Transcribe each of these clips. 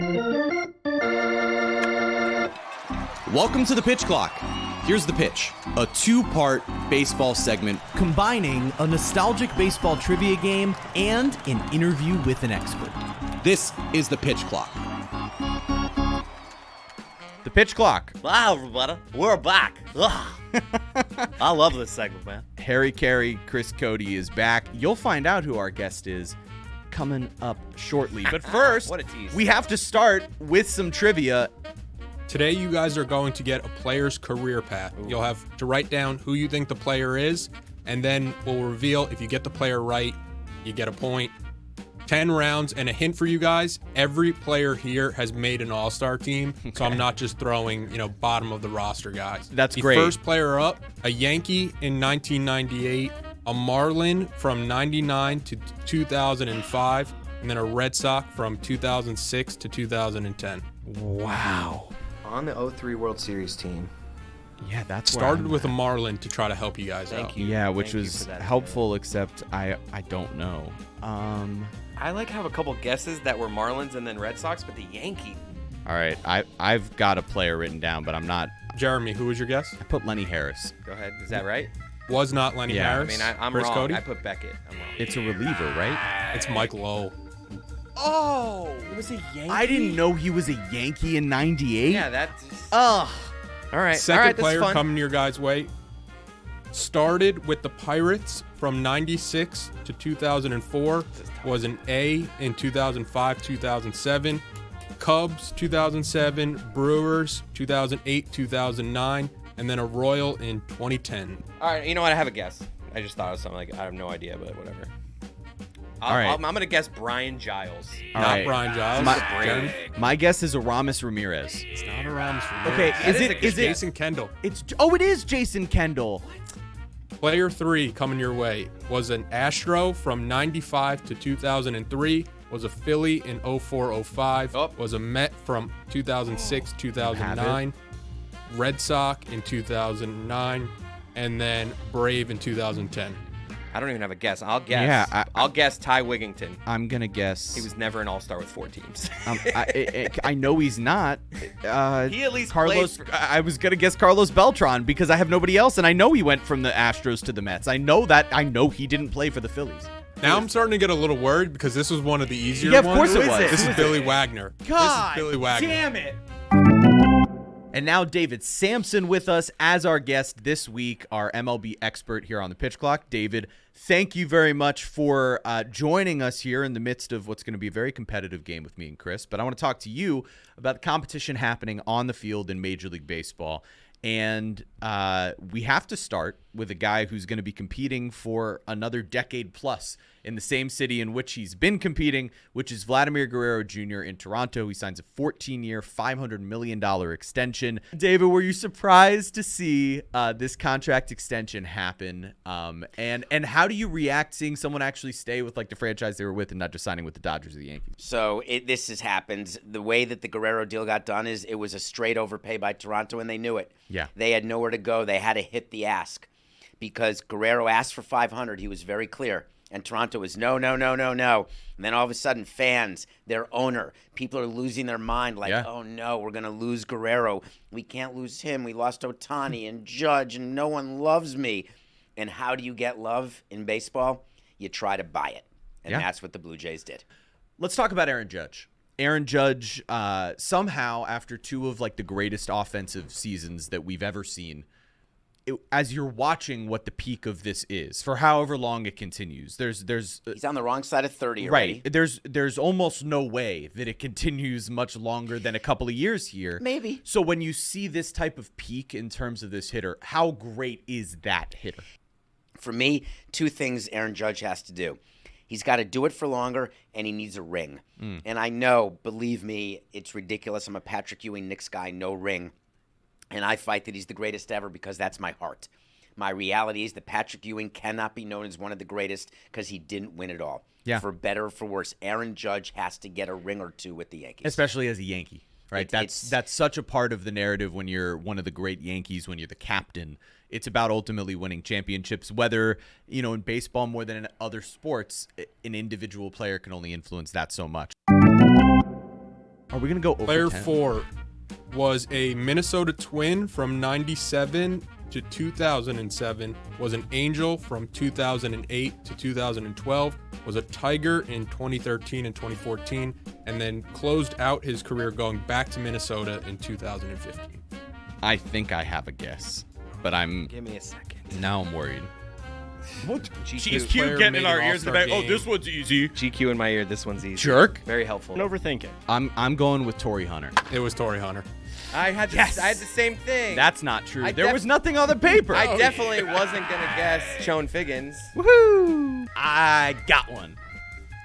Welcome to the Pitch Clock. Here's the pitch, a two-part baseball segment combining a nostalgic baseball trivia game and an interview with an expert. This is the Pitch Clock. The Pitch Clock. Wow, everybody, we're back. I love this segment, man. Harry Carey, Chris Cote is back. You'll find out who our guest is coming up shortly. But first, What a tease. we have to start with some trivia. Today, you guys are going to get a player's career path. You'll have to write down who you think the player is, and then we'll reveal if you get the player right, you get a point. 10 rounds, and a hint for you guys, every player here has made an all-star team, so I'm not just throwing, bottom of the roster guys. That's the great. First player up, a Yankee in 1998, a Marlin from 99 to 2005, and then a Red Sox from 2006 to 2010. Wow. On the 03 World Series team. Yeah, that's Started with a Marlin to try to help you guys out. Thank you. Yeah, which Thank you was for that, helpful, except I don't know. I have a couple guesses that were Marlins and then Red Sox, but the Yankee. All right, I've got a player written down, but I'm not. Jeremy, who was your guess? I put Lenny Harris. Go ahead. Is that right? Was not Lenny Yeah. Harris. I'm Chris wrong. Cote? I put Beckett. I'm wrong. It's a reliever, right? It's Mike Lowe. Oh, it was a Yankee. I didn't know he was a Yankee in '98. Yeah, that's. Ugh. All right. Second all right, player that's fun. coming your guys' way. Started with the Pirates from 96 to 2004. Was an A in 2005, 2007. Cubs 2007. Brewers 2008, 2009. And then a Royal in 2010. All right, you know what? I have a guess. I just thought of something like I have no idea, but whatever. All right. I'm gonna guess Brian Giles. All Not right. Brian Giles. My- Jeremy? My guess is Aramis Ramirez. It's not a Rams. Okay, That is a good is it? Jason Kendall. It is Jason Kendall. Player 3 coming your way was an Astro from 95 to 2003, was a Philly in 04-05, Oh. was a Met from 2006, 2009, Red Sox in 2009, and then Brave in 2010. I don't even have a guess. I'll guess. Yeah, I'll guess Ty Wigington. I'm gonna guess He was never an all-star with 4 teams. I know he's not. He at least Carlos. played I was gonna guess Carlos Beltran because I have nobody else, and I know he went from the Astros to the Mets. I know that. I know he didn't play for the Phillies. Now I'm starting to get a little worried because this was one of the easier Yeah, of ones. course it was. This Who is Billy Wagner. God this is Billy Wagner. damn it! And now David Sampson with us as our guest this week, our MLB expert here on the Pitch Clock. David, thank you very much for joining us here in the midst of what's going to be a very competitive game with me and Chris. But I want to talk to you about the competition happening on the field in Major League Baseball. And we have to start with a guy who's going to be competing for another decade plus in the same city in which he's been competing, which is Vladimir Guerrero Jr. in Toronto. He signs a 14-year, $500 million extension. David, were you surprised to see this contract extension happen? And how do you react seeing someone actually stay with like the franchise they were with and not just signing with the Dodgers or the Yankees? So this has happened. The way that the Guerrero deal got done is it was a straight overpay by Toronto, and they knew it. Yeah. They had nowhere to go. They had to hit the ask because Guerrero asked for $500. He was very clear. And Toronto was no. And then all of a sudden, fans, their owner, people are losing their mind like, Yeah. oh, no, we're going to lose Guerrero. We can't lose him. We lost Ohtani and Judge, and no one loves me. And how do you get love in baseball? You try to buy it. And Yeah. that's what the Blue Jays did. Let's talk about Aaron Judge. Aaron Judge, somehow, after two of like the greatest offensive seasons that we've ever seen, as you're watching what the peak of this is for however long it continues, there's He's on the wrong side of 30 already. right. There's almost no way that it continues much longer than a couple of years here. Maybe. So when you see this type of peak in terms of this hitter, how great is that hitter? For me, two things Aaron Judge has to do. He's got to do it for longer, and he needs a ring. And I know, believe me, it's ridiculous. I'm a Patrick Ewing Knicks guy, no ring. And I fight that he's the greatest ever because that's my heart. My reality is that Patrick Ewing cannot be known as one of the greatest because he didn't win it all. Yeah. For better or for worse, Aaron Judge has to get a ring or two with the Yankees. Especially as a Yankee, right? It's- That's such a part of the narrative when you're one of the great Yankees, when you're the captain. It's about ultimately winning championships, whether, in baseball more than in other sports, an individual player can only influence that so much. Are we going to go over Player 10? 4 was a Minnesota Twin from 97 to 2007, was an Angel from 2008 to 2012, was a Tiger in 2013 and 2014, and then closed out his career going back to Minnesota in 2015. I think I have a guess, but Give me a second. now I'm worried. What? GQ player getting made in our an ears All-Star today. Oh, game. this one's easy. GQ in my ear. This one's easy. Jerk. Very helpful. Don't overthink it. I'm going with Torrey Hunter. It was Torrey Hunter. I had the same thing. That's not true. I There was nothing on the paper. I definitely wasn't gonna guess Shone Figgins. Woohoo! I got one.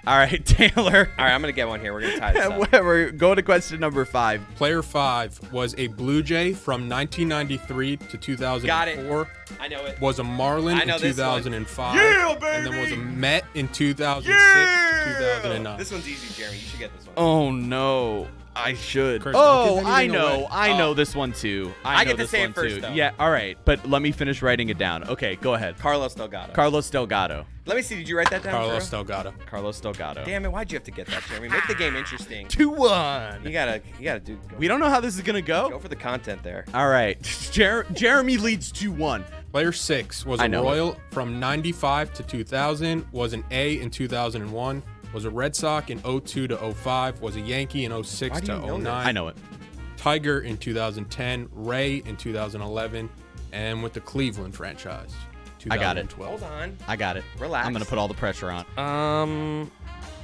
All right, Taylor. All right, I'm gonna get one here. We're gonna tie this up. Whatever. Go to question number 5. Player 5 was a Blue Jay from 1993 to 2004. Got it. I know it. Was a Marlin I know in this one. 2005. Yeah, And then was a Met in 2006 Yeah! 2009. This one's easy, Jeremy. You should get this one. Oh no. I should. Chris, don't Oh, give I anything know. away. I know this one too. I know get to this say it one first, too. though. Yeah, all right. But let me finish writing it down. Okay, go ahead. Carlos Delgado. Carlos Delgado. Let me see. Did you write that down? Carlos for real? Delgado. Carlos Delgado. Damn it! Why'd you have to get that, Jeremy? Make the game interesting. 2-1. You gotta do. We don't know how this is going to Go go. for the content there. All right. Jeremy leads 2-1. Player 6 was I a know Royal from 95 to 2000, was an A in 2001, was a Red Sox in 02 to 05, was a Yankee in 06 Why do to you know 09. this? I know it. Tiger in 2010, Ray in 2011, and with the Cleveland franchise. I got it. 2012. Hold on. I got it. Relax. I'm going to put all the pressure on. Um.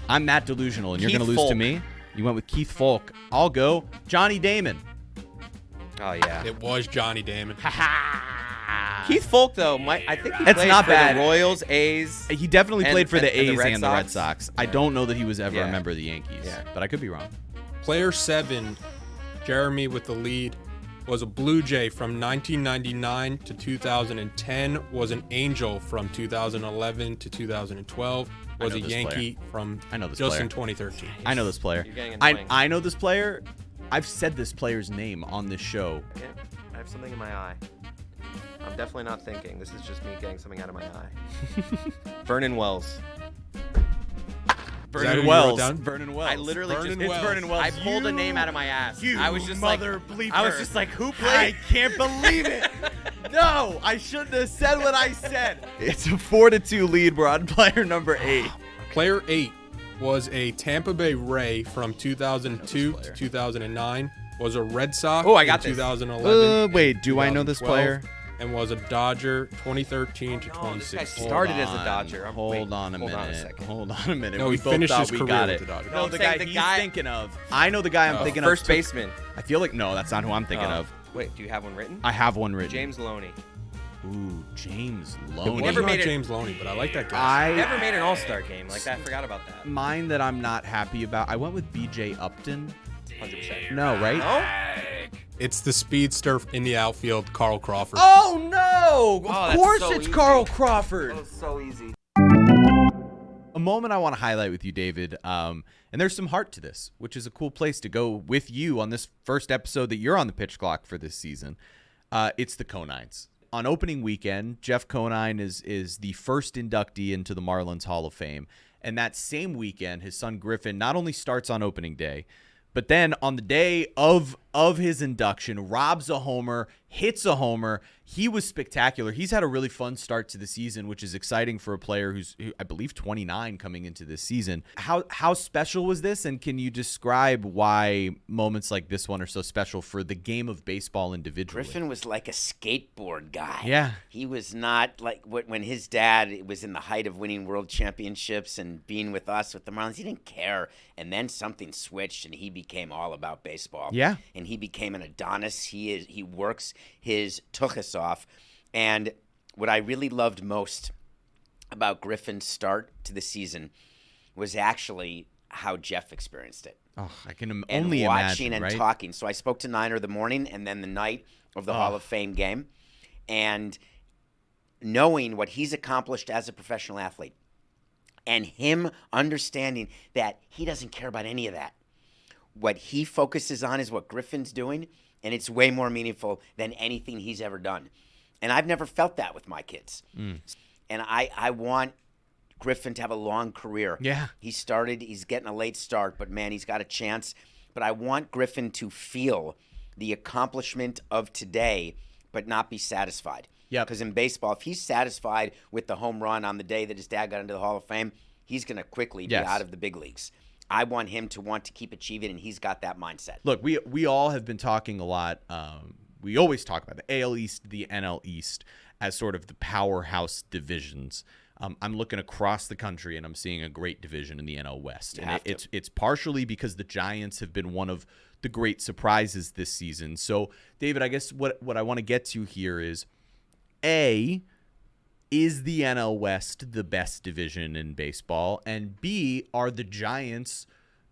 I'm that delusional, and you're Keith going to lose to Folk. me. You went with Keith Folk. I'll go Johnny Damon. Oh yeah. It was Johnny Damon. Keith Folk though, I think he It's played not for bad. the Royals, A's. He definitely And- played for the and the A's Red and the Red Sox. Sox. I don't know that he was ever Yeah. a member of the Yankees, Yeah. but I could be wrong. Player 7, Jeremy with the lead, was a Blue Jay from 1999 to 2010, was an Angel from 2011 to 2012, was know a this Yankee from I know this just player. in 2013. I know this player. You're getting I annoying. know this player. I've said this player's name on this show. Okay. I have something in my eye. I'm definitely not thinking. This is just me getting something out of my eye. Vernon Wells. that who Vernon you Wells. wrote down? Vernon Wells. I literally Vernon just. Wells. It's Vernon Wells. I pulled a You- name out of my ass. You I was just mother like, bleeper. I was just like, who I played? can't believe it. No, I shouldn't have said what I said. It's a 4-2 lead. We're on player number 8. Player 8 was a Tampa Bay Ray from 2002 to 2009, was a Red Sox Oh, I got in this. 2011. Wait, and do I know this 2012, player? And was a Dodger 2013 to No, this guy 2016. started as a Dodger. Hold on a hold minute. on a second. Hold on a minute. No, we he both finished thought his we career got with it. the Dodgers. No, I'm the saying guy the he's guy- thinking of. I know the guy I'm thinking First of. baseman. I feel like no, that's not who I'm thinking of. Wait, do you have one written? I have one written. James Loney. Ooh, James It Loney. was Never not made it- James Loney, but I like that guy. I Never made an All-Star game. Like that. I forgot about that. mine that I'm not happy about. I went with BJ Upton. 100%. No, right? No? It's the speedster in the outfield, Carl Crawford. Oh no! Oh, Of that's course so it's easy. Carl Crawford. was so easy. A moment I want to highlight with you, David, and there's some heart to this, which is a cool place to go with you on this first episode that you're on the pitch clock for this season. It's the Conines. On opening weekend, Jeff Conine is the first inductee into the Marlins Hall of Fame. And that same weekend, his son Griffin not only starts on opening day, but then on the day of his induction, robs a homer, hits a homer. He was spectacular. He's had a really fun start to the season, which is exciting for a player who I believe 29 coming into this season. How special was this? And can you describe why moments like this one are so special for the game of baseball individually? Griffin was like a skateboard guy. Yeah. He was not like when his dad was in the height of winning world championships and being with us with the Marlins. He didn't care. And then something switched and he became all about baseball. Yeah. And he became an Adonis. He works his tuchus off. And what I really loved most about Griffin's start to the season was actually how Jeff experienced it. Oh, I can And only watching imagine, and right? talking. So I spoke to Niner the morning and then the night of the Hall of Fame game, and knowing what he's accomplished as a professional athlete, and him understanding that he doesn't care about any of that. What he focuses on is what Griffin's doing, and it's way more meaningful than anything he's ever done. And I've never felt that with my kids. And I want Griffin to have a long career. Yeah. He's getting a late start, but man, he's got a chance. but I want Griffin to feel the accomplishment of today, but not be satisfied. Yeah. Because in baseball, if he's satisfied with the home run on the day that his dad got into the Hall of Fame, he's going to quickly be out of the big leagues. I want him to want to keep achieving, and he's got that mindset. Look, we all have been talking a lot. We always talk about the AL East, the NL East as sort of the powerhouse divisions. I'm looking across the country, and I'm seeing a great division in the NL West. And it's partially because the Giants have been one of the great surprises this season. So, David, I guess what I want to get to here is, A, is the NL West the best division in baseball? And B, are the Giants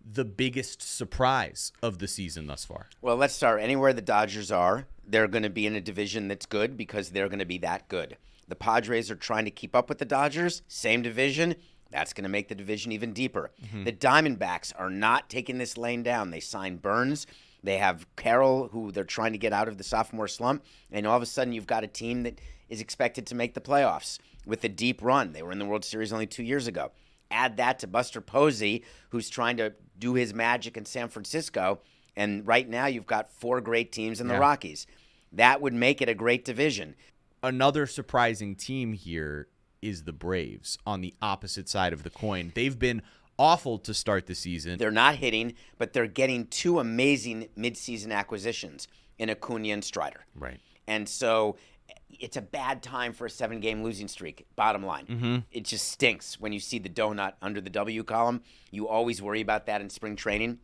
the biggest surprise of the season thus far? Well, let's start. Anywhere the Dodgers are, they're going to be in a division that's good because they're going to be that good. The Padres are trying to keep up with the Dodgers, same division. That's going to make the division even deeper. The Diamondbacks are not taking this lane down. They signed Burns. They have Carroll, who they're trying to get out of the sophomore slump. And all of a sudden, you've got a team that is expected to make the playoffs with a deep run. They were in the World Series only 2 years ago. Add that to Buster Posey, who's trying to do his magic in San Francisco. And right now, you've got 4 great teams in the Rockies. That would make it a great division. Another surprising team here is the Braves on the opposite side of the coin. They've been awful to start the season. They're not hitting, but they're getting 2 amazing midseason acquisitions in Acuna and Strider. Right. And so it's a bad time for a 7-game losing streak, bottom line. It just stinks when you see the donut under the W column. You always worry about that in spring training.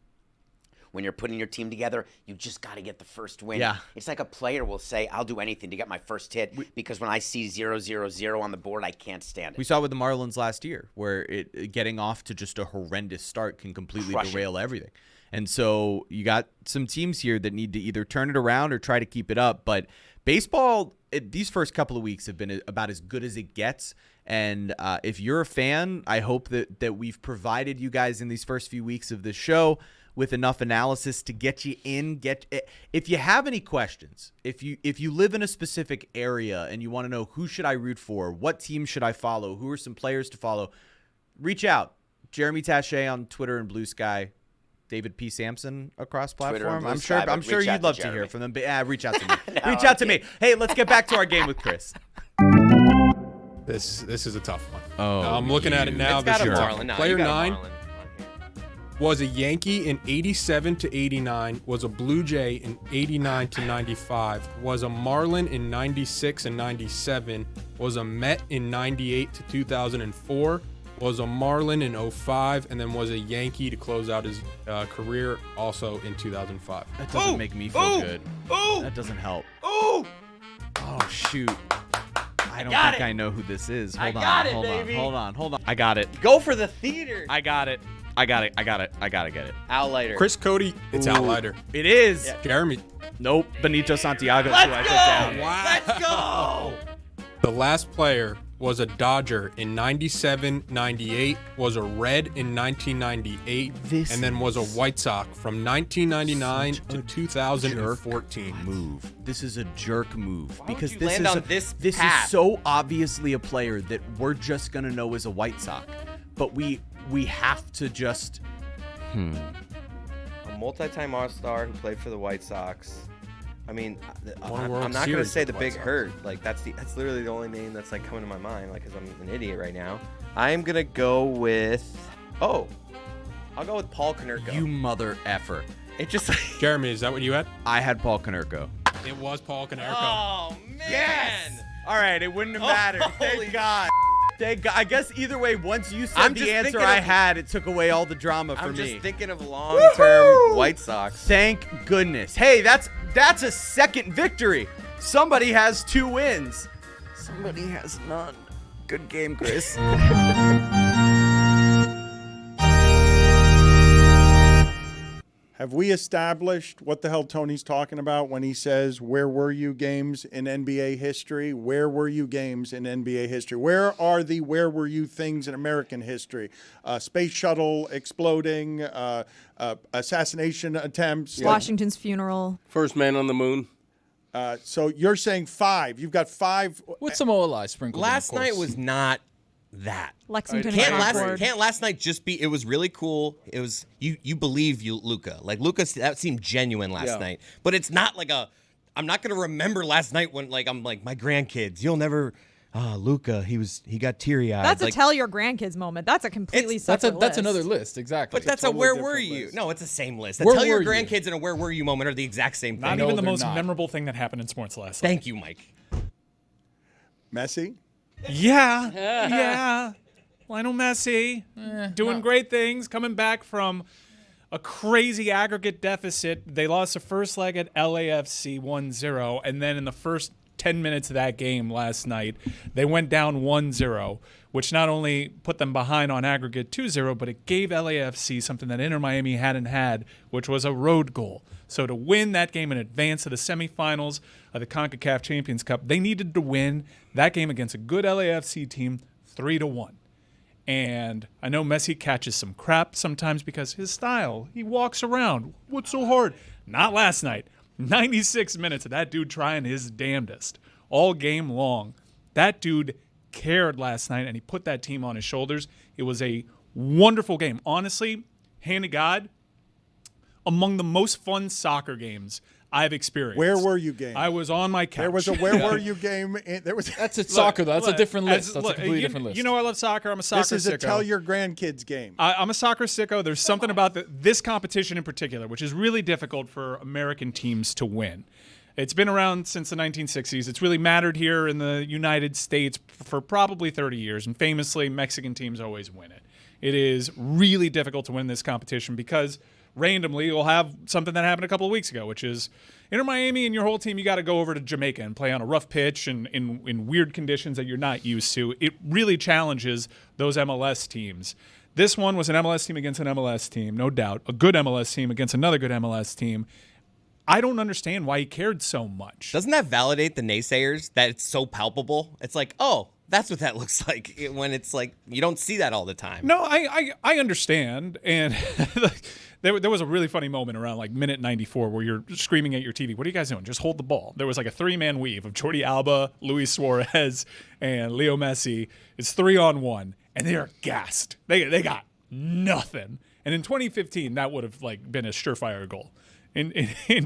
When you're putting your team together, you just got to get the first win. Yeah. It's like a player will say, I'll do anything to get my first hit because when I see 0-0-0 on the board, I can't stand it. We saw it with the Marlins last year, where getting off to just a horrendous start can completely derail everything. And so you got some teams here that need to either turn it around or try to keep it up. But baseball, these first couple of weeks have been about as good as it gets. And if you're a fan, I hope that we've provided you guys in these first few weeks of this show with enough analysis to get you in. If you have any questions, if you live in a specific area and you want to know who should I root for, what team should I follow, who are some players to follow, reach out. Jeremy Taché on Twitter and Blue Sky. David P. Sampson across platform. I'm sure you'd love to hear from them. But reach out to me. Reach out to me. Hey, let's get back to our game with Chris. This is a tough one. Oh, I'm looking at it now. It's got This a is tough Marlin. one. No, Player you got a 9 Marlin on here. was a Yankee in 87 to 89, was a Blue Jay in 89 to 95, was a Marlin in 96 and 97, was a Met in 98 to 2004, was a Marlin in 05, and then was a Yankee to close out his career also in 2005. That doesn't make me feel good. That doesn't help. Oh, shoot. I don't think I know who this is. Hold on. I got it. Go for the theater. I got it. I gotta get it. Al Leiter. Chris Cote, it's Al Leiter. It is. Yeah. Jeremy. Nope. Benito Santiago. Let's who I go. put down. Wow. Let's go. The last player was a Dodger in 97, 98, was a Red in 1998, and then was a White Sox from 1999 to 2014. Move. This is a jerk move because would you land on this is path? so obviously a player that we're just gonna know as a White Sox, but we have to just. A multi-time All-Star who played for the White Sox. I mean, Won a I'm World not going to Series say with the the Big White Sox. Hurt. Like that's literally the only name that's like coming to my mind. Like, cause I'm an idiot right now. I'm gonna go with. I'll go with Paul Konerko. You mother effer. It just. Jeremy, is that what you had? I had Paul Konerko. It was Paul Konerko. Oh man. Yes. All right, it wouldn't have mattered. Thank God. Thank God. I guess either way, once you said I'm the just answer thinking I of- had, it took away all the drama for I'm me. just thinking of long-term White Sox. Thank goodness. Hey, that's a second victory. Somebody has 2 wins. Somebody has none. Good game, Chris. Have we established what the hell Tony's talking about when he says, where were you games in NBA history? Where were you games in NBA history? Where are the where were you things in American history? Space shuttle exploding, assassination attempts. Washington's funeral. First man on the moon. So you're saying 5. You've got 5. With some OLI sprinkled in, Last of course. night was not that. Lexington Can't and Concord. last night just be? It was really cool. It was you believe Luka. Like Luka, that seemed genuine last night. But it's not like I'm not gonna remember last night when I'm like my grandkids. You'll never. Luka, he got teary-eyed. That's a tell your grandkids moment. That's a completely separate list. That's another list, exactly. But that's totally a where were you? list. No, it's the same list. Where Tell your were you? grandkids and a where were you moment are the exact same thing. Not even the they're most not. memorable thing that happened in sports last night. Thank you, Mike. Messi? Yeah. Lionel Messi doing great things, coming back from a crazy aggregate deficit. They lost the first leg at LAFC 1-0, and then in the first 10 minutes of that game last night, they went down 1-0, which not only put them behind on aggregate 2-0, but it gave LAFC something that Inter Miami hadn't had, which was a road goal. So to win that game and advance to the semifinals of the CONCACAF Champions Cup, they needed to win that game against a good LAFC team 3-1. And I know Messi catches some crap sometimes because his style, he walks around. What's so hard? Not last night. 96 minutes of that dude trying his damnedest all game long. That dude cared last night, and he put that team on his shoulders. It was a wonderful game. Honestly, hand to God, among the most fun soccer games I've experienced. Where were you game? I was on my couch. There was a where were you game. That's soccer, though. That's a different list. That's a completely different list. You know I love soccer. I'm a soccer sicko. This is a tell your grandkids game. I'm a soccer sicko. There's something about this competition in particular, which is really difficult for American teams to win. It's been around since the 1960s. It's really mattered here in the United States for probably 30 years, and famously, Mexican teams always win it. It is really difficult to win this competition because randomly you'll have something that happened a couple of weeks ago, which is Inter Miami and your whole team, you got to go over to Jamaica and play on a rough pitch and in weird conditions that you're not used to. It really challenges those MLS teams. This one was an MLS team against an MLS team, no doubt. A good MLS team against another good MLS team. I don't understand why he cared so much. Doesn't that validate the naysayers that it's so palpable? It's like, oh, that's what that looks like when it's like you don't see that all the time. No, I understand. And there was a really funny moment around like minute 94 where you're screaming at your TV, what are you guys doing? Just hold the ball. There was like a three-man weave of Jordi Alba, Luis Suarez, and Leo Messi. It's 3-on-1, and they are gassed. They got nothing. And in 2015, that would have like been a surefire goal. In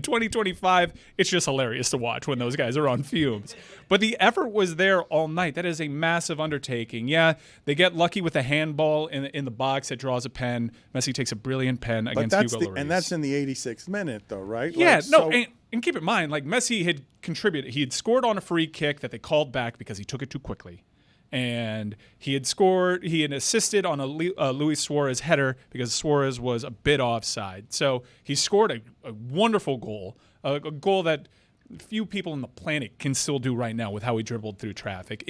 2025, it's just hilarious to watch when those guys are on fumes. But the effort was there all night. That is a massive undertaking. Yeah, they get lucky with a handball in the box that draws a pen. Messi takes a brilliant pen against Hugo Lloris. And that's in the 86th minute, though, right? Yeah, and keep in mind, like Messi had contributed. He had scored on a free kick that they called back because he took it too quickly. And he had assisted on a Luis Suarez header because Suarez was a bit offside. So he scored a wonderful goal, a goal that few people on the planet can still do right now with how he dribbled through traffic.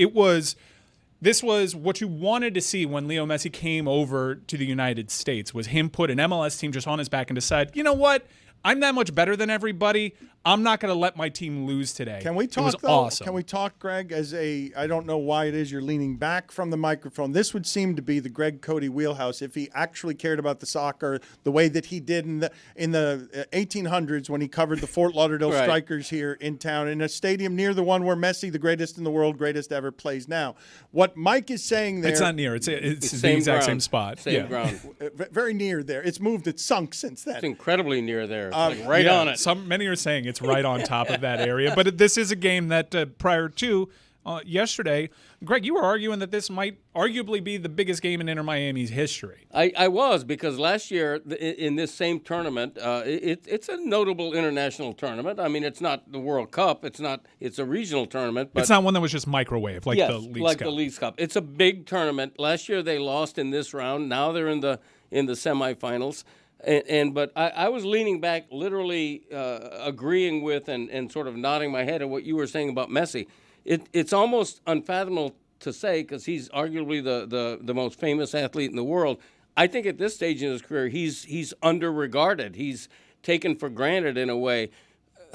This was what you wanted to see when Leo Messi came over to the United States, was him put an MLS team just on his back and decide, you know what? I'm that much better than everybody. I'm not going to let my team lose today. Can we talk, it was though? Awesome. Can we talk, Greg, I don't know why it is you're leaning back from the microphone. This would seem to be the Greg Cote wheelhouse if he actually cared about the soccer the way that he did in the 1800s when he covered the Fort Lauderdale Right. Strikers here in town in a stadium near the one where Messi, the greatest in the world, greatest ever, plays now. What Mike is saying there... It's not near. It's the same exact ground. same spot. Same ground. Very near there. It's moved. It's sunk since then. It's incredibly near there. It's like right on it. Many are saying it's right on top of that area. But this is a game that prior to yesterday, Greg, you were arguing that this might arguably be the biggest game in Inter Miami's history. I was, because last year in this same tournament, it's a notable international tournament. I mean, it's not the World Cup. It's a regional tournament. But it's not one that was just microwave like the Leagues Cup. the Leagues Cup. It's a big tournament. Last year they lost in this round. Now they're in the semifinals. But I was leaning back, literally agreeing with and sort of nodding my head at what you were saying about Messi. It's almost unfathomable to say, because he's arguably the most famous athlete in the world. I think at this stage in his career, he's under-regarded. He's taken for granted in a way.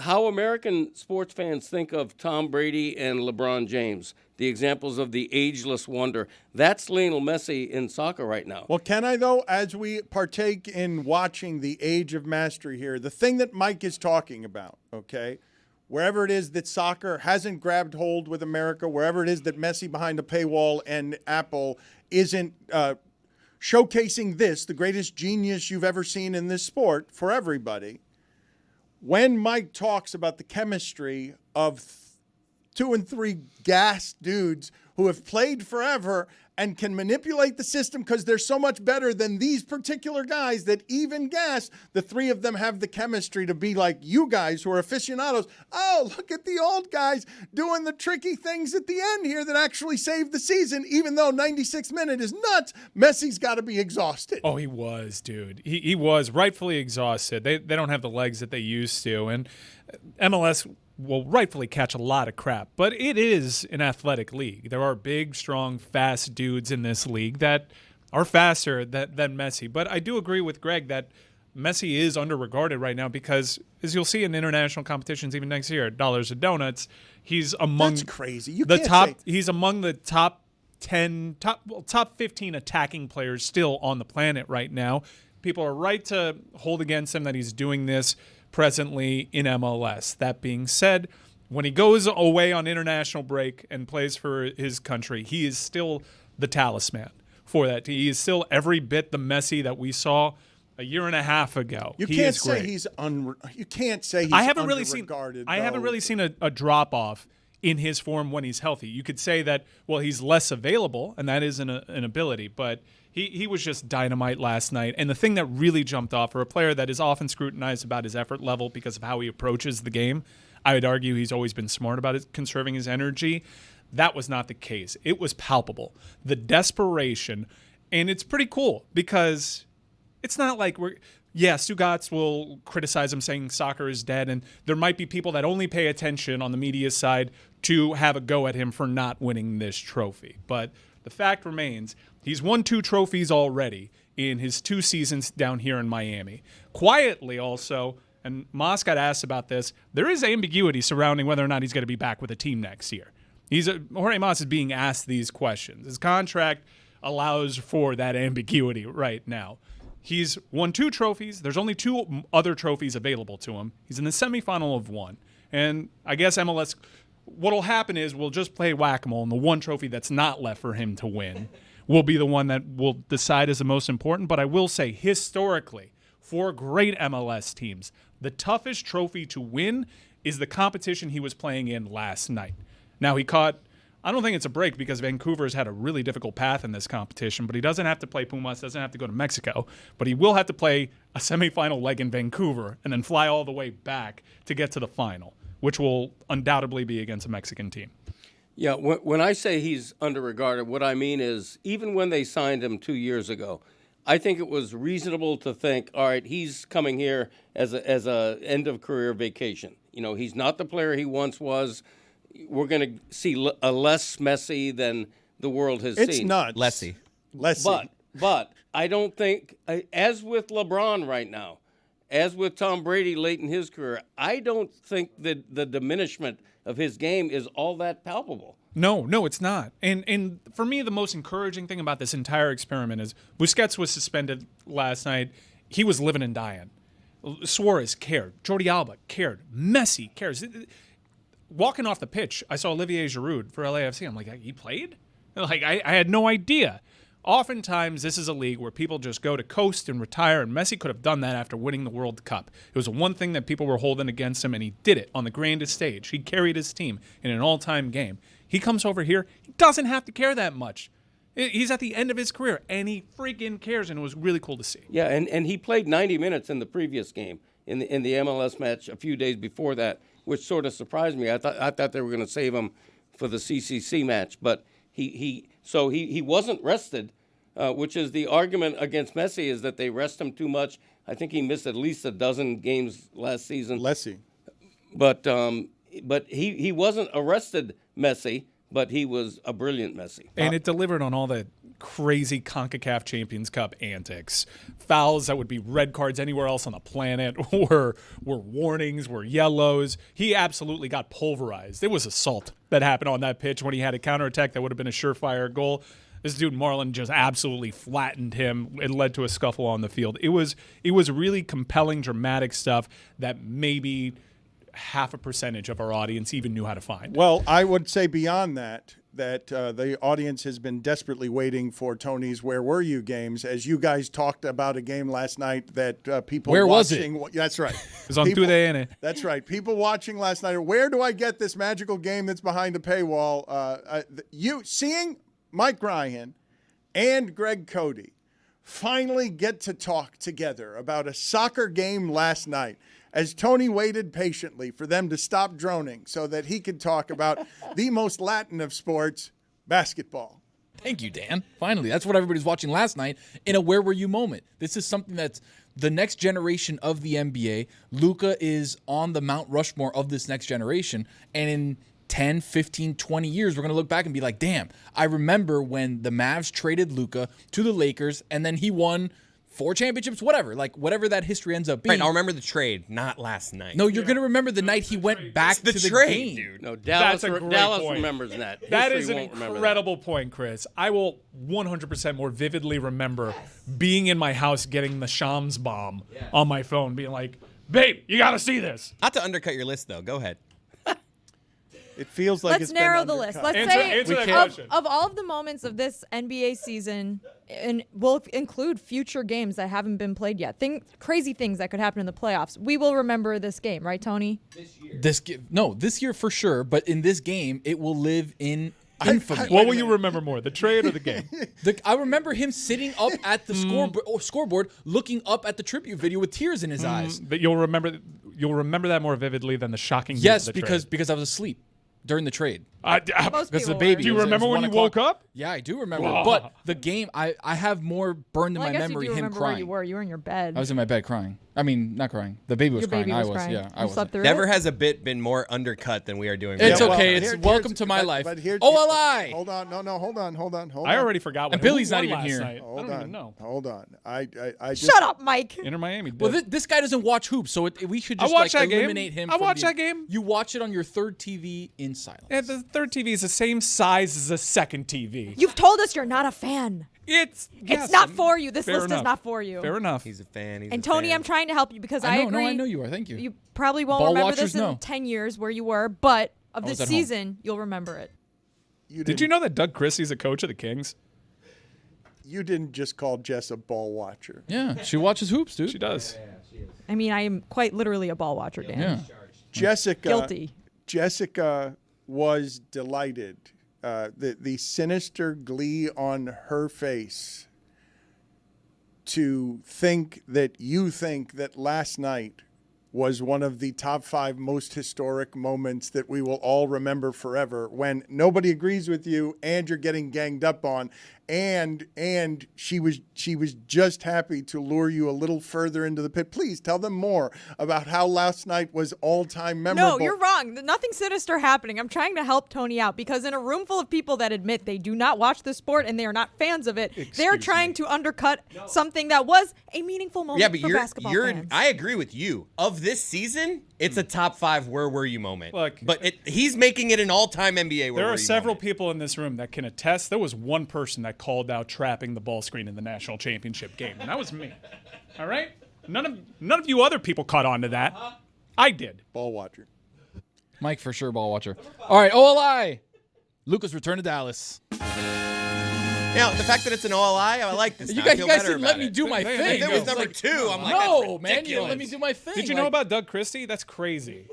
How American sports fans think of Tom Brady and LeBron James, the examples of the ageless wonder, that's Lionel Messi in soccer right now. Well, can I, though, as we partake in watching the age of mastery here, the thing that Mike is talking about, okay, wherever it is that soccer hasn't grabbed hold with America, wherever it is that Messi behind a paywall and Apple isn't showcasing this, the greatest genius you've ever seen in this sport for everybody. When Mike talks about the chemistry of 2 and 3 gas dudes who have played forever and can manipulate the system because they're so much better than these particular guys that even gas, the 3 of them have the chemistry to be like you guys who are aficionados. Oh, look at the old guys doing the tricky things at the end here that actually saved the season, even though 96 minute is nuts. Messi's got to be exhausted. Oh, he was, dude. He was rightfully exhausted. They don't have the legs that they used to, and MLS will rightfully catch a lot of crap, but it is an athletic league. There are big, strong, fast dudes in this league that are faster than Messi. But I do agree with Greg that Messi is underregarded right now because, as you'll see in international competitions even next year, Dollars of Donuts, he's among That's crazy. You the can't top. say- He's among the top 15 attacking players still on the planet right now. People are right to hold against him that he's doing this presently in MLS. That being said, when he goes away on international break and plays for his country, he is still the talisman for that. He is still every bit the Messi that we saw a year and a half ago. You He can't is say great. you can't say he's I haven't really seen though. a drop off in his form when he's healthy. You could say that, well, he's less available, and that is an ability, but he was just dynamite last night. And the thing that really jumped off for a player that is often scrutinized about his effort level because of how he approaches the game, I would argue he's always been smart about conserving his energy. That was not the case. It was palpable. The desperation, and it's pretty cool because it's not like Stugotz will criticize him saying soccer is dead, and there might be people that only pay attention on the media side to have a go at him for not winning this trophy. But the fact remains, he's won 2 trophies already in his 2 seasons down here in Miami. Quietly also, and Moss got asked about this, there is ambiguity surrounding whether or not he's going to be back with a team next year. Jorge Moss is being asked these questions. His contract allows for that ambiguity right now. He's won 2 trophies. There's only 2 other trophies available to him. He's in the semifinal of 1. And I guess MLS, what'll happen is we'll just play whack-a-mole, and the one trophy that's not left for him to win will be the one that will decide as the most important. But I will say, historically, for great MLS teams, the toughest trophy to win is the competition he was playing in last night. Now, I don't think it's a break because Vancouver's had a really difficult path in this competition, but he doesn't have to play Pumas, doesn't have to go to Mexico, but he will have to play a semifinal leg in Vancouver and then fly all the way back to get to the final, which will undoubtedly be against a Mexican team. Yeah, when I say he's underregarded, what I mean is even when they signed him 2 years ago, I think it was reasonable to think, all right, he's coming here as a end of career vacation. You know, he's not the player he once was. We're going to see a less Messi than the world has seen. It's nuts. Lessy. But I don't think, as with LeBron right now, as with Tom Brady late in his career, I don't think that the diminishment of his game is all that palpable. No, it's not. And for me, the most encouraging thing about this entire experiment is Busquets was suspended last night. He was living and dying. Suarez cared. Jordi Alba cared. Messi cares. Walking off the pitch, I saw Olivier Giroud for LAFC. I'm like, he played? Like, I had no idea. Oftentimes, this is a league where people just go to coast and retire, and Messi could have done that after winning the World Cup. It was the one thing that people were holding against him, and he did it on the grandest stage. He carried his team in an all-time game. He comes over here, he doesn't have to care that much. He's at the end of his career, and he freaking cares, and it was really cool to see. Yeah, and he played 90 minutes in the previous game, in the MLS match a few days before that, which sort of surprised me. I thought they were going to save him for the CCC match, but he wasn't rested, which is the argument against Messi is that they rest him too much. I think he missed at least a dozen games last season. Messi. But he wasn't arrested Messi, but he was a brilliant Messi. And it delivered on all the crazy CONCACAF Champions Cup antics. Fouls that would be red cards anywhere else on the planet were warnings, were yellows. He absolutely got pulverized. It was assault that happened on that pitch when he had a counterattack that would have been a surefire goal. This dude Marlon just absolutely flattened him. It led to a scuffle on the field. It was really compelling, dramatic stuff that maybe half a percentage of our audience even knew how to find. Well, I would say beyond that, the audience has been desperately waiting for Tony's Where Were You games, as you guys talked about a game last night that people Where was watching. That's right. It was on Today. That's right. People watching last night, where do I get this magical game that's behind the paywall? You seeing Mike Ryan and Greg Cote finally get to talk together about a soccer game last night, as Tony waited patiently for them to stop droning so that he could talk about the most Latin of sports, basketball. Thank you, Dan. Finally, that's what everybody's watching last night in a Where Were You moment. This is something that's the next generation of the NBA. Luka is on the Mount Rushmore of this next generation, and in 10, 15, 20 years, we're going to look back and be like, damn, I remember when the Mavs traded Luka to the Lakers, and then he won 4 championships, whatever that history ends up being. Right, I'll remember the trade, not last night. No, you're going to remember the night he went back to the trade, game. dude. No, Dallas point. remembers that. That History is an won't remember incredible point, Chris. I will 100% more vividly remember being in my house getting the Shams bomb on my phone, being like, babe, you got to see this. Not to undercut your list, though. Go ahead. It feels like Let's narrow the list. Let's Answer that question. of all of the moments of this NBA season, and we'll include future games that haven't been played yet. Crazy things that could happen in the playoffs. We will remember this game, right, Tony? This year for sure, but in this game, it will live in infamy. What will you remember more, the trade or the game? I remember him sitting up at the scoreboard, looking up at the tribute video with tears in his eyes. But you'll remember that more vividly than the shocking news Yes, of the because trade. I was asleep during the trade. Most Because the people baby. were. Do you it was remember when 1 you woke o'clock. up? Yeah, I do remember. Wow. But the game, I have more burned in Well, I my guess memory you do him remember crying. where you were. You were in your bed. I was in my bed crying. I mean, not crying. The baby was Your crying. baby I was was. crying. Yeah, I You was. slept through Never it? has a bit been more undercut than we are doing. It's right now. okay. Well, It's welcome to my life. But here's, OLI. Hold on. No, hold on. I already forgot. And who Billy's not won even last here. night. I Hold don't on. even know. Hold on. I just, Shut up, Mike. Inter Miami did. Well, this guy doesn't watch hoops, so we should just watched that game. eliminate him. I from watched the- that game. You watch it on your third TV in silence. Yeah, the third TV is the same size as the second TV. You've told us you're not a fan. It's not for you. This fair list enough. is not for you. Fair enough. He's a fan. He's And a Tony, fan. I'm trying to help you because I know, agree. no, I know you are. Thank you. You probably won't Ball remember watchers this in know. 10 years where you were, but of I was this at home. season, you'll remember it. Did you know that Doug Christie's a coach of the Kings? you didn't just call Jess a ball watcher. Yeah, she watches hoops, dude. She does. I mean, I am quite literally a ball watcher, Dan. Yeah. Jessica. Guilty. Jessica was delighted. The sinister glee on her face to think that you think that last night was one of the top 5 most historic moments that we will all remember forever, when nobody agrees with you and you're getting ganged up on, and she was just happy to lure you a little further into the pit. Please tell them more about how last night was all-time memorable. No, you're wrong. Nothing sinister happening. I'm trying to help Tony out because in a room full of people that admit they do not watch the sport and they are not fans of it, they're trying to undercut something that was a meaningful moment for basketball fans. I agree with you. Of this season, it's a top 5 where were you moment. Look, but he's making it an all-time NBA where there were are you several moment. people in this room that can attest. There was one person that called out trapping the ball screen in the national championship game, and that was me. All right? None of you other people caught on to that. I did. Ball watcher. Mike for sure, ball watcher. All right, OLI. Lucas returned to Dallas. Now, the fact that it's an OLI, I like this. You now. guys, I feel you guys better didn't about let me it. do my thing. If it was It's number like, 2, I'm like, no, that's man, you didn't let me ridiculous. do my thing. Did you know about Doug Christie? That's crazy.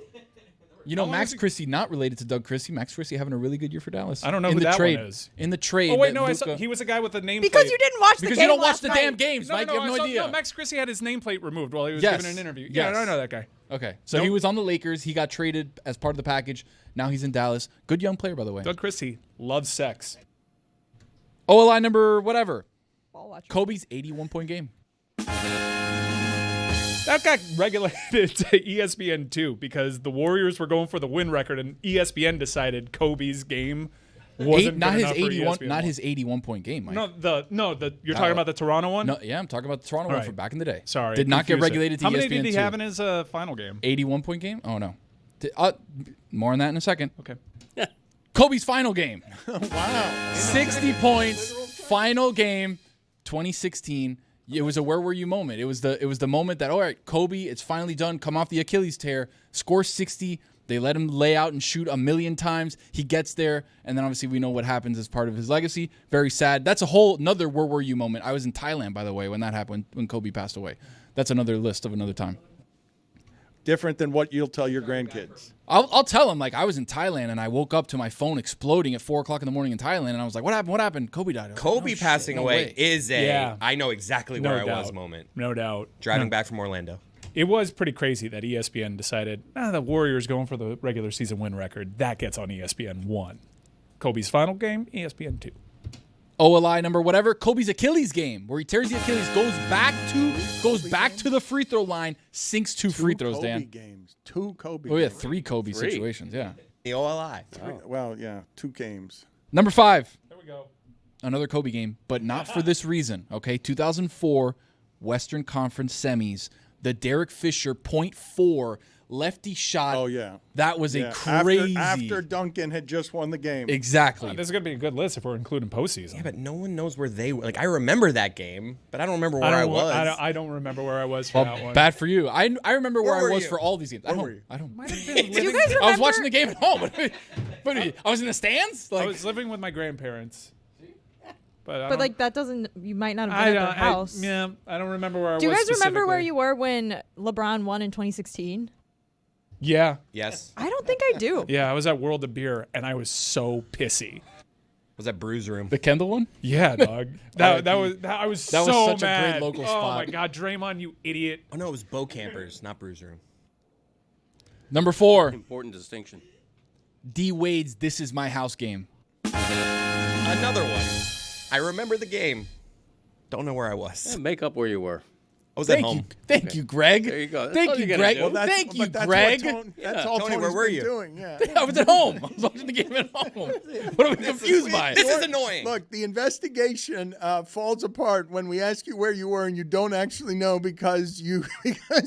You know, Max Christie not related to Doug Christie. Max Christie having a really good year for Dallas. I don't know in who the that trade, one is. In the trade. Oh, wait, that no, Luka, he was a guy with a nameplate. Because you didn't watch the because game you don't watch last the night. damn games, Mike. You have no idea. No, Max Christie had his nameplate removed while he was Yes. giving an interview. Yes. Yeah, I know that guy. Okay, so he was on the Lakers. He got traded as part of the package. Now he's in Dallas. Good young player, by the way. Doug Christie loves sex. OLI number whatever. Ball watcher. Kobe's 81-point game. That got regulated to ESPN2 because the Warriors were going for the win record, and ESPN decided Kobe's game wasn't Not good his enough for 81. ESPN1. Not his 81-point game, Mike. You're talking about the Toronto one? No, yeah, I'm talking about the Toronto one right. from back in the day. Sorry, did not get confused it. regulated to How ESPN2. many did he have in his final game? 81-point game? Oh no. More on that in a second. Okay. Kobe's final game. Wow. 60 points. Final game. 2016. It was a where were you moment. It was the moment that, all right, Kobe, it's finally done. Come off the Achilles tear, score 60. They let him lay out and shoot a million times. He gets there, and then obviously we know what happens as part of his legacy. Very sad. That's a whole another where were you moment. I was in Thailand, by the way, when that happened, when Kobe passed away. That's another list of another time. Different than what you'll tell your grandkids. I'll tell them, like, I was in Thailand and I woke up to my phone exploding at 4 o'clock in the morning in Thailand, and I was like, what happened? What happened? Kobe died. Like, Kobe passing away is a I know exactly No where I doubt. was moment. No doubt. Driving back from Orlando. It was pretty crazy that ESPN decided, the Warriors going for the regular season win record. That gets on ESPN 1. Kobe's final game, ESPN 2. OLI number whatever, Kobe's Achilles game, where he tears the Achilles, goes back to the free throw line, sinks two free throws, Kobe Dan. games. 2 Kobe Oh, yeah, games. 3 Kobe situations, yeah. The OLI. Well, yeah, 2 games. Number 5. There we go. Another Kobe game, but not for this reason, okay? 2004 Western Conference semis. The Derek Fisher .4 lefty shot. Oh, yeah. That was a crazy. After Duncan had just won the game. Exactly. This is going to be a good list if we're including postseason. Yeah, but no one knows where they were. Like, I remember that game, but I don't remember where I was. I don't remember where I was for that one. Bad for you. I remember where were I was you? for all these games. Where were you? I don't. Might have been Do you living, guys remember? I was watching the game at home. But I was in the stands. I Like, was living with my grandparents. But like that doesn't. You might not have been at their house. I don't remember where I was. Do you guys remember where specifically. you were when LeBron won in 2016? Yeah. Yes. I don't think I do. Yeah, I was at World of Beer, and I was so pissy. Was that Bruise Room? the Kendall one. Yeah, dog. I was That was so such a great mad. local Oh spot. my God, Draymond, you idiot! Oh, no, it was Bo Campers, not Bruise Room. Number 4, Important distinction. D Wade's "This Is My House" game. Another one. I remember the game. Don't know where I was. Yeah, make up where you were. I was at Thank home. you, thank you, Greg. There you go. That's Thank all you, you gotta Greg. do. Well, Thank you, That's Greg. That's all Tony, Tony's where were been you? doing. Yeah. I was at home. I was watching the game at home. What are we confused by? This is annoying. Look, the investigation falls apart when we ask you where you were and you don't actually know because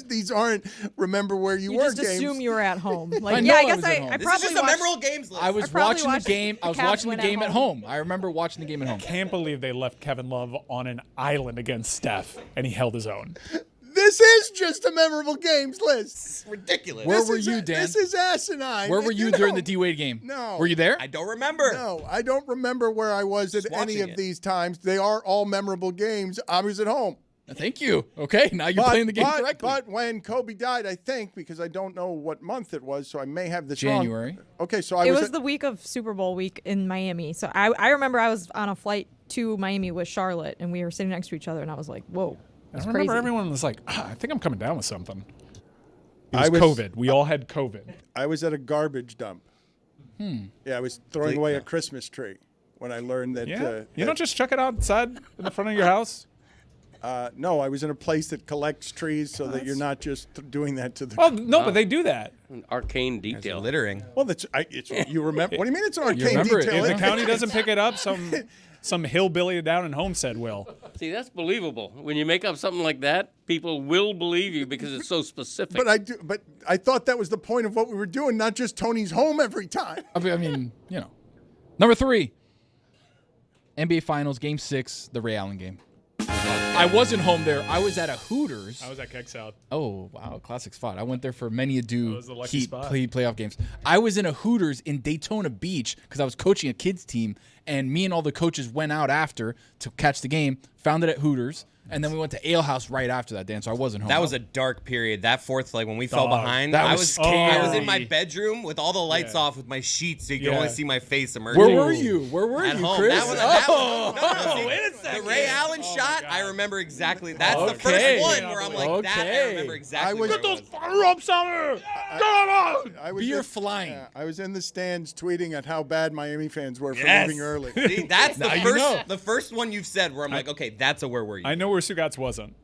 these aren't remember where you You were just games. assume you were at home. Like, I yeah, know I I guess was at home. I This is probably just a watched. memorable games list. I was probably watching the watched game. I was the Cavs watching the win at game at home. home. I remember watching the game at home. Can't believe they left Kevin Love on an island against Steph, and he held his own. This is just a memorable games list. Ridiculous. Where This were is you, Dan? This is asinine. Where were you know, during the D Wade game? No. Were you there? I don't remember. No, I don't remember where I was at any watching of it. these times. They are all memorable games. I was at home. Thank you. Okay, now you're playing the game correctly. But when Kobe died, I think, because I don't know what month it was, so I may have this January. wrong. Okay, so I It was. was the week of Super Bowl week in Miami. So I remember I was on a flight to Miami with Charlotte, and we were sitting next to each other, and I was like, "Whoa, I that's remember crazy." everyone was like, I think I'm coming down with something. It I was was- COVID. We all had COVID. I was at a garbage dump. Yeah, I was throwing away a Christmas tree when I learned that. Yeah. You don't just chuck it outside in the front of your house? No, I was in a place that collects trees so that you're not just doing that to the. Well, no, but they do that. An arcane detail. Littering. Well, it's you remember. What do you mean it's an arcane remember it. detail? If the county doesn't pick it up, some hillbilly down in Homestead will. See, that's believable. When you make up something like that, people will believe you because it's so specific. But I thought that was the point of what we were doing, not just Tony's home every time. I mean, you know. Number 3, NBA Finals, Game 6, the Ray Allen game. I wasn't home there. I was at a Hooters. I was at Keg South. Oh, wow, classic spot. I went there for many a do was the lucky Heat spot. playoff games. I was in a Hooters in Daytona Beach because I was coaching a kids team, and me and all the coaches went out after to catch the game, found it at Hooters, and then we went to Ale House right after that, Dan, so I wasn't home. That was a dark period. That fourth, like when we fell Dog. behind, That I was was scary. I was in my bedroom with all the lights Yeah. off with my sheets, so you could Yeah. only see my face emerging. Where were you? Where were At you, home. Chris? Wait a second. The Ray Allen shot, I remember exactly. That's the first Okay. one where I'm like, that I remember exactly. I was- where Get it was. Fire-ups out here! I was Beer in- flying. I was in the stands tweeting at how bad Miami fans were for Yes. leaving early. See, that's the Now you first, know. the first one you've said where I'm like, okay, that's a where were you? I know where Stugotz wasn't.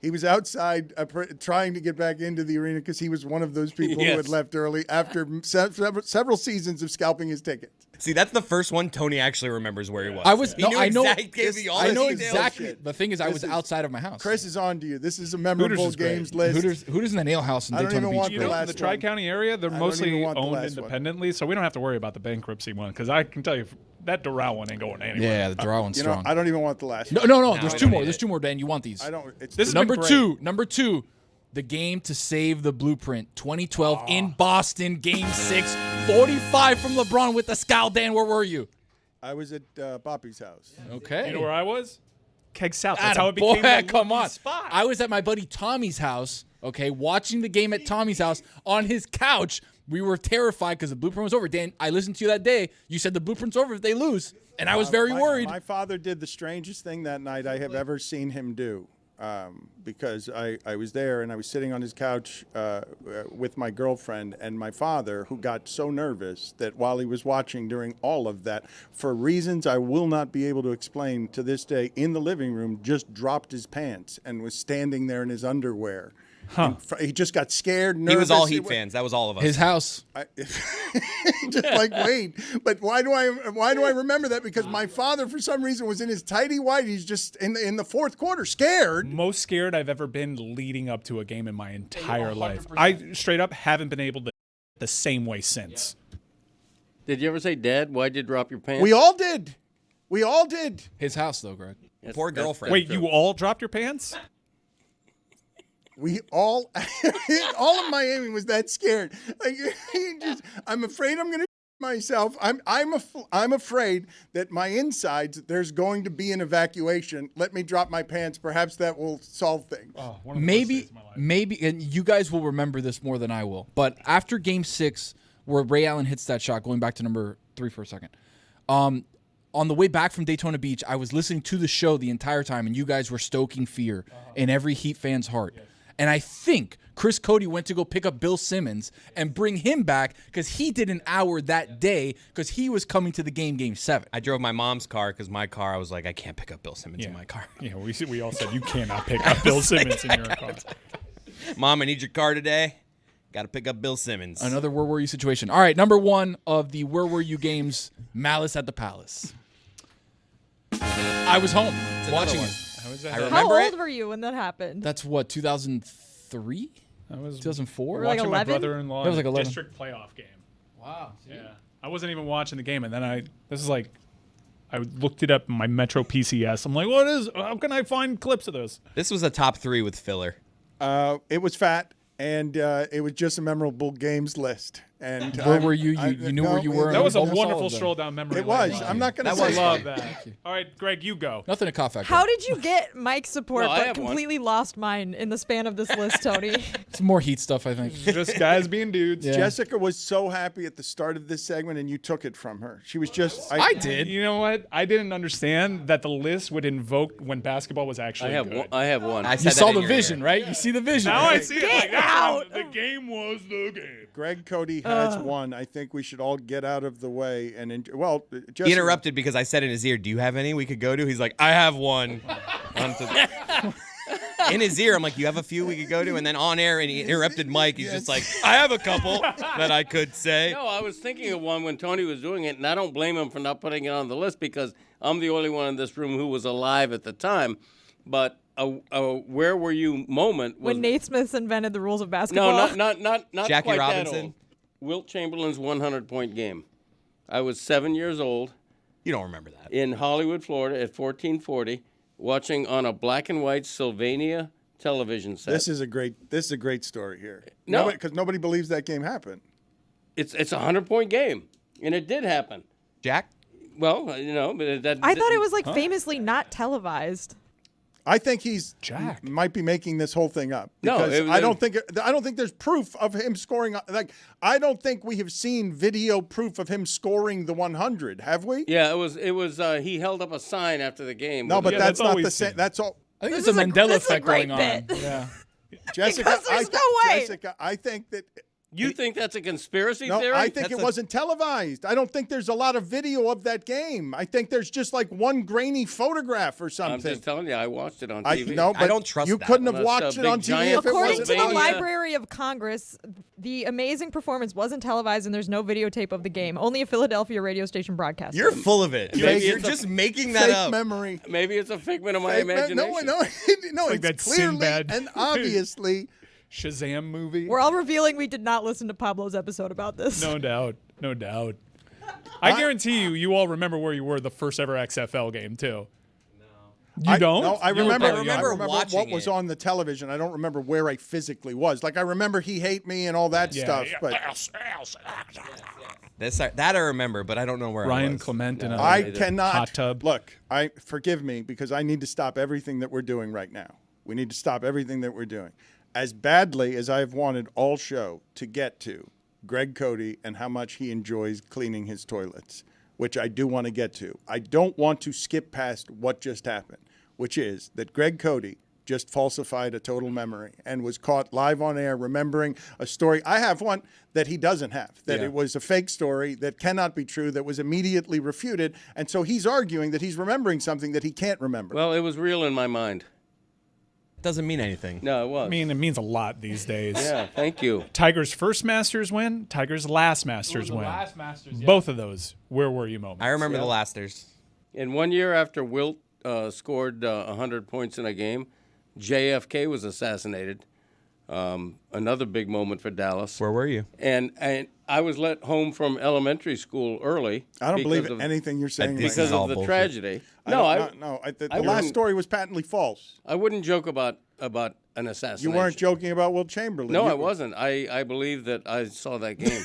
He was outside trying to get back into the arena because he was one of those people who had Yes. left early after several seasons of scalping his ticket. See, that's the first one Tony actually remembers where he was. I was. He No, knew I know. exact- gave me all I the know details. exactly. The thing is, I This was is- outside of my house. Chris is on to you. This is a memorable is great. games list. Hooters in an ale house in I don't Daytona even Beach. want You the know, in last the Tri-County area, they're I don't mostly even want the owned last one. independently, so we don't have to worry about the bankruptcy one because I can tell you that Doral one ain't going anywhere. Yeah, the Doral one's strong. I don't even want the last. No. There's two more. There's two more, Dan. You want these? I don't. This is number two. Number two. The game to save the blueprint. 2012 in Boston, Game 6. 45 from LeBron with the scowl. Dan, where were you? I was at Poppy's house. Okay. You know where I was? Keg South. That's how it became the come on. spot. I was at my buddy Tommy's house, okay, watching the game at Tommy's house on his couch. We were terrified because the blueprint was over. Dan, I listened to you that day. You said the blueprint's over if they lose, and I was very worried. My father did the strangest thing that night I have ever seen him do. Because I was there and I was sitting on his couch with my girlfriend, and my father, who got so nervous that while he was watching during all of that, for reasons I will not be able to explain to this day, in the living room, just dropped his pants and was standing there in his underwear. He just got scared, nervous. He was all Heat fans. That was all of us. His house. Just like Wade. But why do I remember that? Because my father, for some reason, was in his tighty whities just in the fourth quarter, scared. Most scared I've ever been leading up to a game in my entire life. I straight up haven't been able to the same way since. Did you ever say, Dad, why'd you drop your pants? We all did. We all did. His house, though, Greg. Poor girlfriend. Wait, you all dropped your pants? We all of Miami was that scared. Like, I'm afraid I'm going to myself. I'm afraid that my insides, there's going to be an evacuation. Let me drop my pants. Perhaps that will solve things. Maybe, and you guys will remember this more than I will. But after Game 6, where Ray Allen hits that shot, going back to number 3 for a second, on the way back from Daytona Beach, I was listening to the show the entire time, and you guys were stoking fear in every Heat fan's heart. Yes. And I think Chris Cote went to go pick up Bill Simmons and bring him back because he did an hour that day because he was coming to the Game 7. I drove my mom's car because my car, I was like, I can't pick up Bill Simmons in my car. Yeah, we all said you cannot pick up Bill Simmons in your car. Mom, I need your car today. Got to pick up Bill Simmons. Another where were you situation. All right, number 1 of the where were you games, Malice at the Palace. I was home watching it. I remember How old were you when that happened? That's what, 2003? That was 2004? Like watching 11? my brother-in-law That was like in a 11. district playoff game. Wow. Yeah. I wasn't even watching the game, and then I looked it up in my Metro PCS. I'm like, how can I find clips of this? This was a top 3 with filler. It was fat, and it was just a memorable games list. And where were you? You knew where you were. That was a wonderful stroll down memory lane. It was. I'm not going to say. I love that. All right, Greg, you go. Nothing to cough at. How did you get Mike's support No, I but have completely lost mine in the span of this list, Tony? Some more Heat stuff, I think. Just guys being dudes. Yeah. Jessica was so happy at the start of this segment, and you took it from her. She was just. I did. You know what? I didn't understand that the list would invoke when basketball was actually good. I have one. I You said saw that in the your vision, ear. right? You see the vision. Now right? I see it. Get Like, out. the game was the game. Greg Cote has won. I think we should all get out of the way and enjoy. Well, Jessica, He interrupted because I said in his ear, do you have any we could go to? He's like, I have one. In his ear, I'm like, you have a few we could go to? And then on air, and he interrupted Mike. He's just like, I have a couple that I could say. No, I was thinking of one when Tony was doing it, and I don't blame him for not putting it on the list because I'm the only one in this room who was alive at the time. But a where were you moment was When Naismith invented the rules of basketball? no, not Jackie quite Robinson? that old. Wilt Chamberlain's 100-point game. I was 7 years old You don't remember that. in Hollywood, Florida, at 1440, watching on a black and white Sylvania television set. This is a great story here. No. Because nobody believes that game happened. It's a 100-point game, and it did happen. Jack? Well, but that. I thought it was famously not televised. I think he's Jack. might be making this whole thing up. No, Because it was- I don't think there's proof of him scoring. Like, I don't think we have seen video proof of him scoring the 100. Have we? Yeah, it was. He held up a sign after the game. No, but Yeah, that's that's all not we've the same. seen. That's all. I think This there's a is a- Mandela this is a effect great going on. bit. Yeah. Jessica, Because there's no way. Jessica, I think that. You think that's a conspiracy No, theory? I think it wasn't televised. I don't think there's a lot of video of that game. I think there's just like one grainy photograph or I'm something. just telling you, I watched it on I TV. no, but don't trust you that. couldn't have Unless watched a it big on TV giant if it According wasn't. to the Pennsylvania- Library of Congress, the amazing performance wasn't televised and there's no videotape of the game. Only a Philadelphia radio station broadcast. You're full of it. Maybe You're it's a just making that Fake up. memory. Maybe it's a figment of my Fake me- imagination. No, like that it's clearly Sinbad. and obviously. Shazam movie. We're all revealing we did not listen to Pablo's episode about this. No doubt. No doubt. I guarantee you all remember where you were the first ever XFL game too. You don't? No, I remember watching what was on the television. I don't remember where I physically was. Like I remember He Hate Me and all that stuff. But that I remember, but I don't know where Ryan I was. Clement in a I cannot hot tub. Look, forgive me because I need to stop everything that we're doing right now. We need to stop everything that we're doing. As badly as I've wanted all show to get to Greg Cote and how much he enjoys cleaning his toilets, which I do want to get to. I don't want to skip past what just happened, which is that Greg Cote just falsified a total memory and was caught live on air remembering a story. I have one that he doesn't have, that it was a fake story that cannot be true, that was immediately refuted. And so he's arguing that he's remembering something that he can't remember. Well, it was real in my mind. Doesn't mean anything. No, it was. I mean, it means a lot these days. Yeah, thank you. Tiger's first Masters win, Tiger's last Masters win. Last Masters, yeah. Both of those, where were you moments? I remember the Lasters. And 1 year after Wilt scored 100 points in a game, JFK was assassinated. Another big moment for Dallas. Where were you? And I was let home from elementary school early. I don't believe anything you're saying right because now. of the tragedy. The last story was patently false. I wouldn't joke about an assassination. You weren't joking about Wilt Chamberlain. No, I wasn't. I believe that I saw that game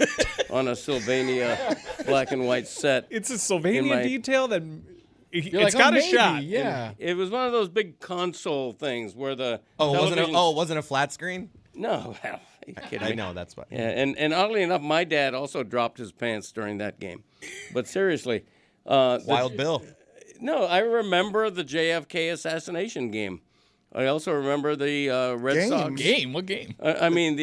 on a Sylvania black and white set. It's a Sylvania detail that You're it's like, got a maybe, shot. Yeah. It was one of those big console things where the it wasn't a flat screen? No, are you kidding me? I know, that's why. Yeah, and oddly enough, my dad also dropped his pants during that game. But seriously, Wild Bill. No, I remember the JFK assassination game. I also remember the Red Sox game. What game? I mean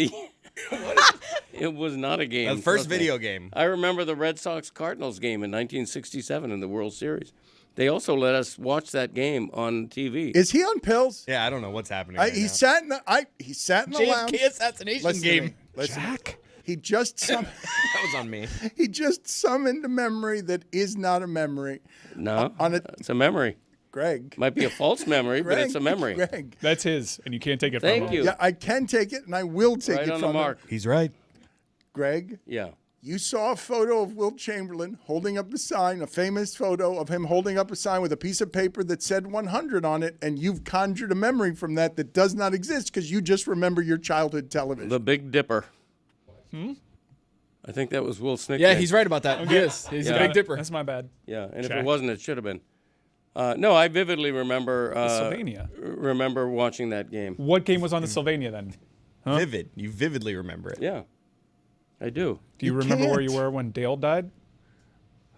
it was not a game. The first video game. I remember the Red Sox Cardinals game in 1967 in the World Series. They also let us watch that game on TV. Is he on pills? Yeah, I don't know what's happening. He sat in the lounge. JFK assassination game. Jack. He just that was on me. He just summoned a memory that is not a memory. No, it's a memory. Greg. Might be a false memory, but it's a memory. Greg. That's his, and you can't take it from him. Thank you. Yeah, I can take it, and I will take Right it on from the mark. him. He's right. Greg. Yeah. You saw a photo of Wilt Chamberlain holding up a sign, a famous photo of him holding up a sign with a piece of paper that said 100 on it, and you've conjured a memory from that does not exist because you just remember your childhood television. The Big Dipper. I think that was Will Snick. Yeah, he's right about that. Yes, he's a Big Dipper. That's my bad. Yeah, and Check. if it wasn't, it should have been. No, I vividly remember Sylvania. Remember watching that game. What game was on the Sylvania then? Huh? Vivid. You vividly remember it. Yeah, I do. Do you remember where you were when Dale died?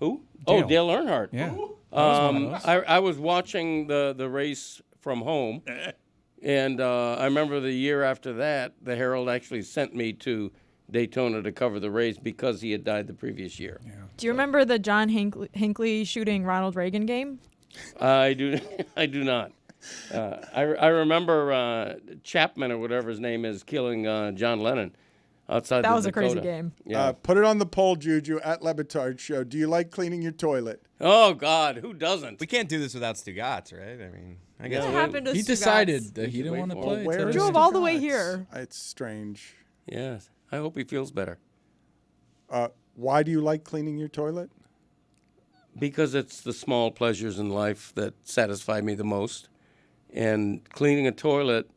Who? Dale. Oh, Dale Earnhardt. Yeah. I was watching the race from home, and I remember the year after that, the Herald actually sent me to Daytona to cover the race because he had died the previous year. Yeah. Do you remember the John Hinckley shooting Ronald Reagan game? I do. I do not. I remember Chapman or whatever his name is killing John Lennon outside. That was Dakota. a crazy game. Yeah. Put it on the poll, Juju, at LeBatard Show. Do you like cleaning your toilet? Oh God, who doesn't? We can't do this without Stugotz, right? I mean, I guess What happened to He Stugotz? decided that he didn't want to play. Where is Drove all the way Stugotz? here. It's strange. Yes. I hope he feels better. Why do you like cleaning your toilet? Because it's the small pleasures in life that satisfy me the most. And cleaning a toilet,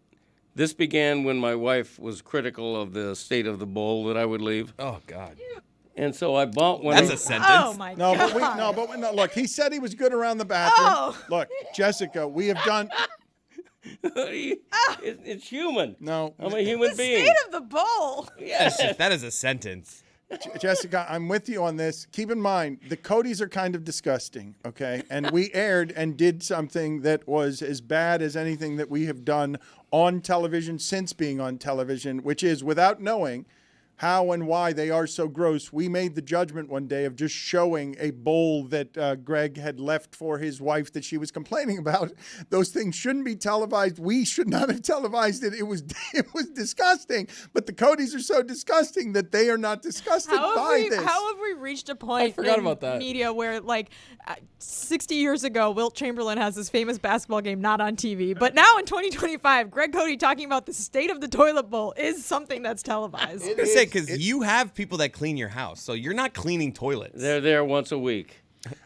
this began when my wife was critical of the state of the bowl that I would leave. Oh, God. And so I bought one. That's a sentence. Oh my God. No, look, he said he was good around the bathroom. Oh. Look, Jessica, we have done. It's human. No. I'm a human being. State of the bowl. Yes. That is a sentence. Jessica, I'm with you on this. Keep in mind, the Cotes are kind of disgusting, okay? And we aired and did something that was as bad as anything that we have done on television since being on television, which is, without knowing how and why they are so gross, we made the judgment one day of just showing a bowl that Greg had left for his wife that she was complaining about. Those things shouldn't be televised. We should not have televised it. It was disgusting. But the Cotes are so disgusting that they are not disgusted by this. How have we reached a point in media where, like, 60 years ago, Wilt Chamberlain has this famous basketball game not on TV, but now in 2025, Greg Cote talking about the state of the toilet bowl is something that's televised. I was gonna say, because you have people that clean your house, so you're not cleaning toilets. They're there once a week.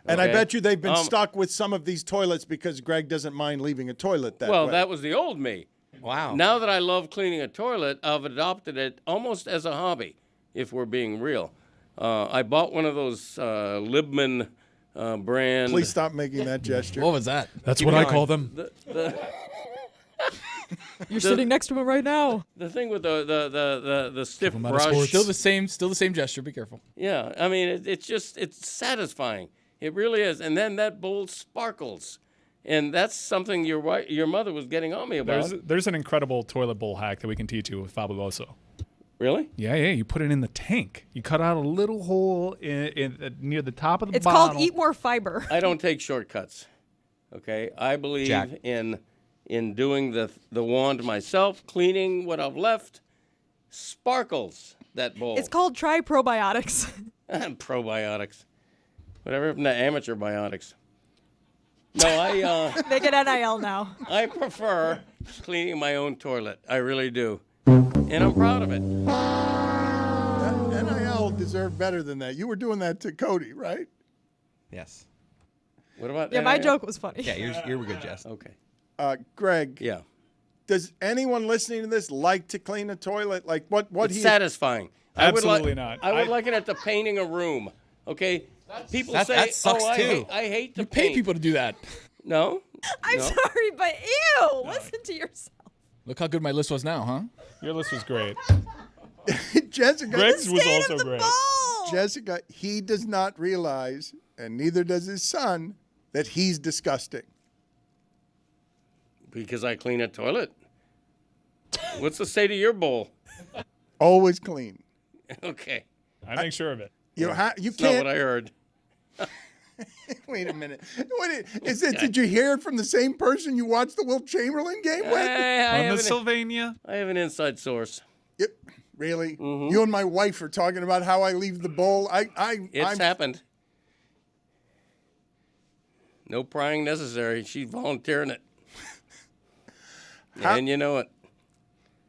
And I Okay? bet you they've been stuck with some of these toilets because Greg doesn't mind leaving a toilet that Well, way. that was the old me. Wow. Now that I love cleaning a toilet, I've adopted it almost as a hobby, if we're being real. I bought one of those Libman brand. Please stop making that gesture. What was that? That's what I call them. You're sitting next to him right now. The thing with the stiff him out of brush. sports. Still the same gesture. Be careful. Yeah, I mean, it's satisfying. It really is. And then that bowl sparkles. And that's something your mother was getting on me about. There's an incredible toilet bowl hack that we can teach you with Fabuloso. Really? Yeah. You put it in the tank. You cut out a little hole in near the top of the It's bottle. called Eat More Fiber. I don't take shortcuts. Okay? I believe Jack. in doing the wand myself, cleaning what I've left. Sparkles that bowl. It's called Try Probiotics. Probiotics. Whatever, the amateur biotics. No, I They get NIL now. I prefer cleaning my own toilet. I really do. And I'm proud of it. NIL deserved better than that. You were doing that to Cody, right? Yes. What about Yeah, my NIL? joke was funny. Yeah, you're good, Jess. Okay. Greg, Yeah. does anyone listening to this like to clean a toilet? Like what It's satisfying. Absolutely not. I would liken it to painting a room. Okay? People that- say, that sucks too. I hate to You pay paint. people to do that. No? I'm No. sorry, but ew. Listen to yourself. Look how good my list was now, huh? Your list was great. Jessica, Greg's was State also of the great. bowl. Jessica, he does not realize, and neither does his son, that he's disgusting. Because I clean a toilet. What's the state of your bowl? Always clean. Okay. I make sure of it. You That's not can't. what I heard. Wait a minute. Did you hear it from the same person you watched the Wilt Chamberlain game with? I On the Sylvania. have an inside source. Yep. Really? Mm-hmm. You and my wife are talking about how I leave the bowl. It's happened. No prying necessary. She's volunteering it. And you know it.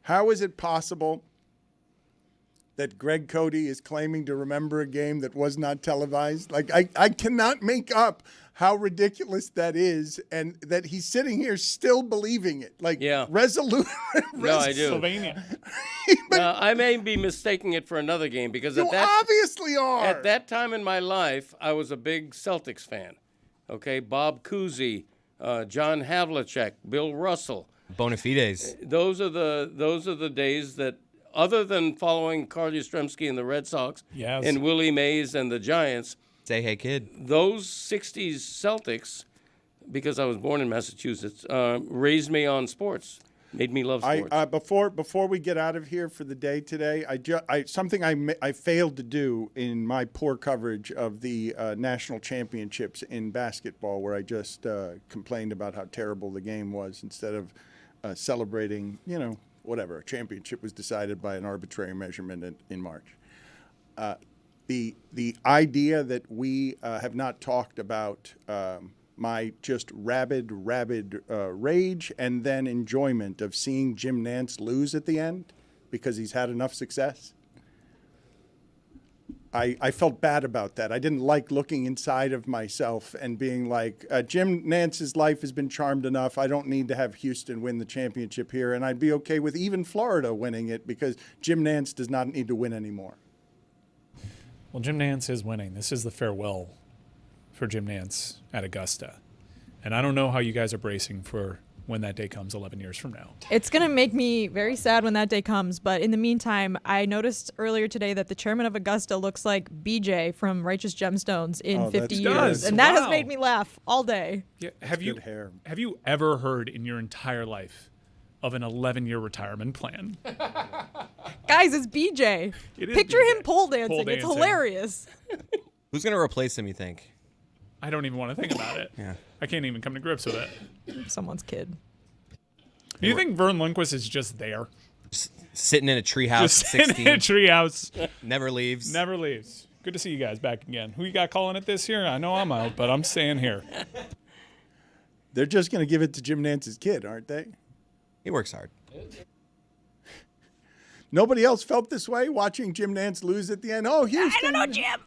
How is it possible that Greg Cody is claiming to remember a game that was not televised? Like, I cannot make up how ridiculous that is, and that he's sitting here still believing it. Like, Yeah. resolute. No, I do. Sylvania. I may be mistaking it for another game because You obviously are. at that time in my life, I was a big Celtics fan. Okay, Bob Cousy, John Havlicek, Bill Russell. Bona fides. Those are the days that, other than following Carl Yastrzemski and the Red Sox Yes. and Willie Mays and the Giants, Say hey, kid. those 60s Celtics, because I was born in Massachusetts, raised me on sports, made me love sports. Before we get out of here for the day today, something I failed to do in my poor coverage of the national championships in basketball, where I just complained about how terrible the game was instead of celebrating, whatever, a championship was decided by an arbitrary measurement in March. The idea that we have not talked about my just rabid rage and then enjoyment of seeing Jim Nantz lose at the end because he's had enough success. I felt bad about that. I didn't like looking inside of myself and being like, Jim Nantz's life has been charmed enough. I don't need to have Houston win the championship here, and I'd be okay with even Florida winning it because Jim Nantz does not need to win anymore. Well, Jim Nantz is winning. This is the farewell for Jim Nantz at Augusta. And I don't know how you guys are bracing for when that day comes 11 years from now. It's going to make me very sad when that day comes. But in the meantime, I noticed earlier today that the chairman of Augusta looks like BJ from Righteous Gemstones in 50 years. does. And that has Wow. made me laugh all day. Yeah, Good hair. have you ever heard in your entire life of an 11-year retirement plan? Guys, it's BJ. It is Picture BJ. him pole dancing. Pole It's dancing. hilarious. Who's gonna replace him? You think? I don't even want to think about it. Yeah. I can't even come to grips with it. Someone's kid. Do you think Vern Lundquist is just there? Sitting in a treehouse Just at sitting 16, in a treehouse. never leaves. Never leaves. Good to see you guys back again. Who you got calling it this year? I know I'm out, but I'm staying here. They're just going to give it to Jim Nantz's kid, aren't they? He works hard. Nobody else felt this way watching Jim Nantz lose at the end. Oh, Houston. I don't know, Jim.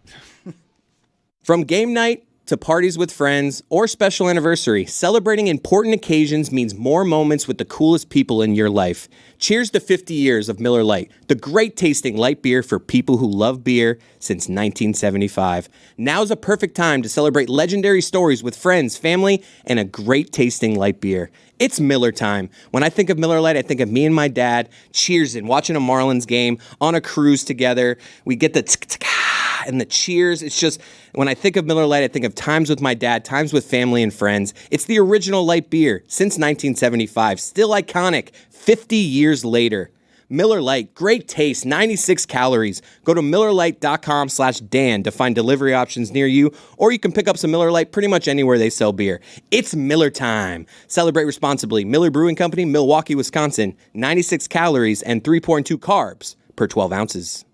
From game night to parties with friends or special anniversary, celebrating important occasions means more moments with the coolest people in your life. Cheers to 50 years of Miller Lite, the great tasting light beer for people who love beer since 1975. Now's a perfect time to celebrate legendary stories with friends, family, and a great tasting light beer. It's Miller time. When I think of Miller Lite, I think of me and my dad cheersing, watching a Marlins game on a cruise together. We get the tsk-tsk-ah and the cheers. It's just, when I think of Miller Lite, I think of times with my dad, times with family and friends. It's the original light beer since 1975, still iconic 50 years later. Miller Lite, great taste, 96 calories. Go to MillerLite.com/Dan to find delivery options near you, or you can pick up some Miller Lite pretty much anywhere they sell beer. It's Miller time. Celebrate responsibly. Miller Brewing Company, Milwaukee, Wisconsin. 96 calories and 3.2 carbs per 12 ounces.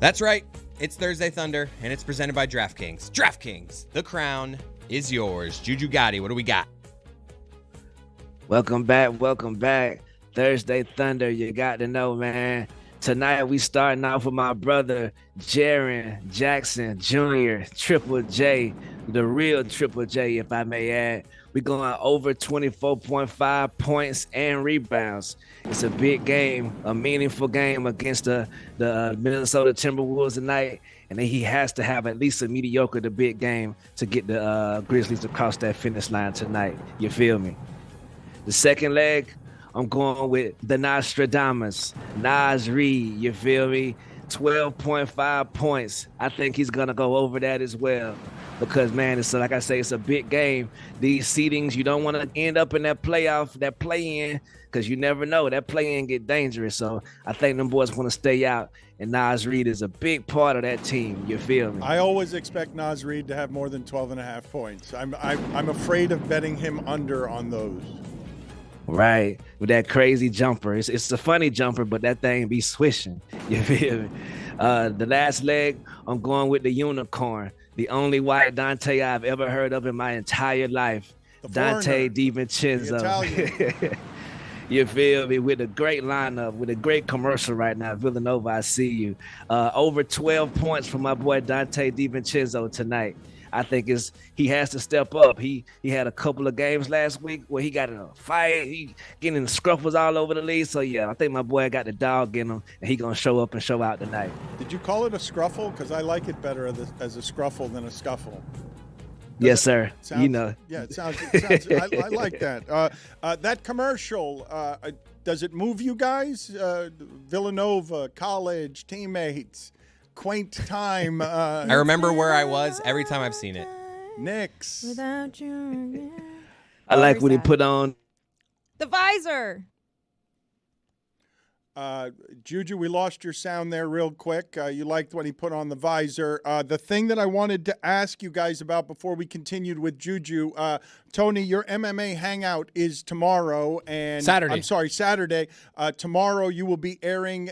That's right. It's Thursday Thunder, and it's presented by DraftKings. DraftKings, the crown is yours. Juju Gotti, what do we got? Welcome back. Thursday Thunder, you got to know, man. Tonight we starting off with my brother, Jaron Jackson Jr., Triple J, the real Triple J, if I may add. We going over 24.5 points and rebounds. It's a big game, a meaningful game against the Minnesota Timberwolves tonight. And then he has to have at least a mediocre to big game to get the Grizzlies across that finish line tonight. You feel me? The second leg, I'm going with the Nostradamus, Nas Reed. You feel me? 12.5 points. I think he's going to go over that as well. Because, man, it's like I say, it's a big game. These seedings, you don't want to end up in that playoff, that play-in, because you never know. That play-in get dangerous. So I think them boys want to stay out. And Nas Reed is a big part of that team. You feel me? I always expect Nas Reed to have more than 12.5 points. I'm afraid of betting him under on those. Right, with that crazy jumper. It's a funny jumper, but that thing be swishing. You feel me? The last leg, I'm going with the unicorn. The only white Dante I've ever heard of in my entire life. Dante DiVincenzo. You feel me? With a great lineup, with a great commercial right now. Villanova, I see you. Over 12 points from my boy Dante DiVincenzo tonight. I think he has to step up. He had a couple of games last week where he got in a fight. He getting the scruffles all over the league. So, yeah, I think my boy got the dog in him, and he going to show up and show out tonight. Did you call it a scruffle? Because I like it better as a scruffle than a scuffle. Yes, sir. Sounds, you know. Yeah, it sounds I like that. That commercial, does it move you guys? Villanova, college, teammates. Quaint time. I remember where I was every time I've seen it. Knicks. Without you. I like what he put on. The visor. Juju, we lost your sound there real quick. You liked when he put on the visor. The thing that I wanted to ask you guys about before we continued with Juju, Tony, your MMA hangout is tomorrow and Saturday. Tomorrow you will be airing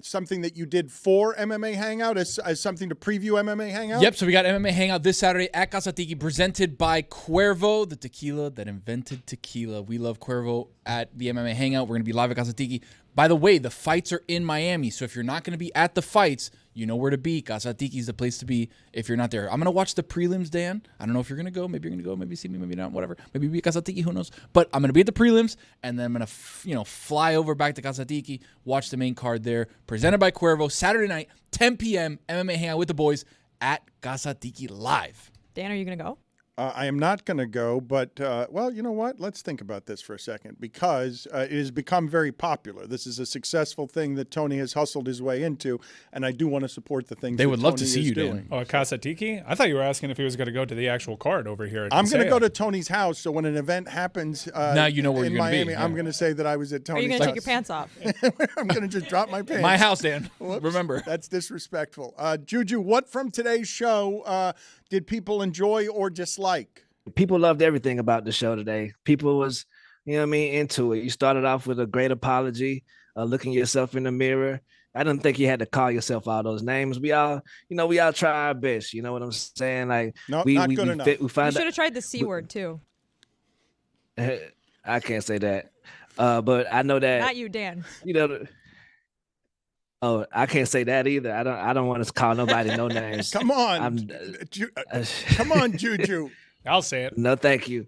something that you did for MMA Hangout as something to preview MMA Hangout. Yep. So we got MMA Hangout this Saturday at Casa Tiki, presented by Cuervo, the tequila that invented tequila. We love Cuervo at the MMA Hangout. We're going to be live at Casa Tiki. By the way, the fights are in Miami, so if you're not going to be at the fights, you know where to be. Casa Tiki is the place to be if you're not there. I'm going to watch the prelims, Dan. I don't know if you're going to go. Maybe you're going to go. Maybe see me. Maybe not. Whatever. Maybe be at Casa Tiki. Who knows? But I'm going to be at the prelims, and then I'm going to fly over back to Casa Tiki, watch the main card there. Presented by Cuervo, Saturday night, 10 p.m., MMA Hangout with the boys at Casa Tiki live. Dan, are you going to go? I am not going to go, but, well, you know what? Let's think about this for a second because it has become very popular. This is a successful thing that Tony has hustled his way into, and I do want to support the things they would love to see you doing. Dan. Oh, Casa Tiki? I thought you were asking if he was going to go to the actual card over here. I'm going to go to Tony's house, so when an event happens now you know where in you're Miami, be, yeah. I'm going to say that I was at Tony's house. Are you going to take your pants off? I'm going to just drop my pants. My house, Dan. Whoops, remember. That's disrespectful. Juju, what from today's show did people enjoy or dislike? People loved everything about the show today. People was, into it. You started off with a great apology, looking yourself in the mirror. I didn't think you had to call yourself all those names. We all try our best. You know what I'm saying? Like, not good enough. You should have tried the C word too. I can't say that. But I know that. Not you, Dan. You know. Oh, I can't say that either. I don't want to call nobody no names. Come on. Come on, Juju. I'll say it. No, thank you.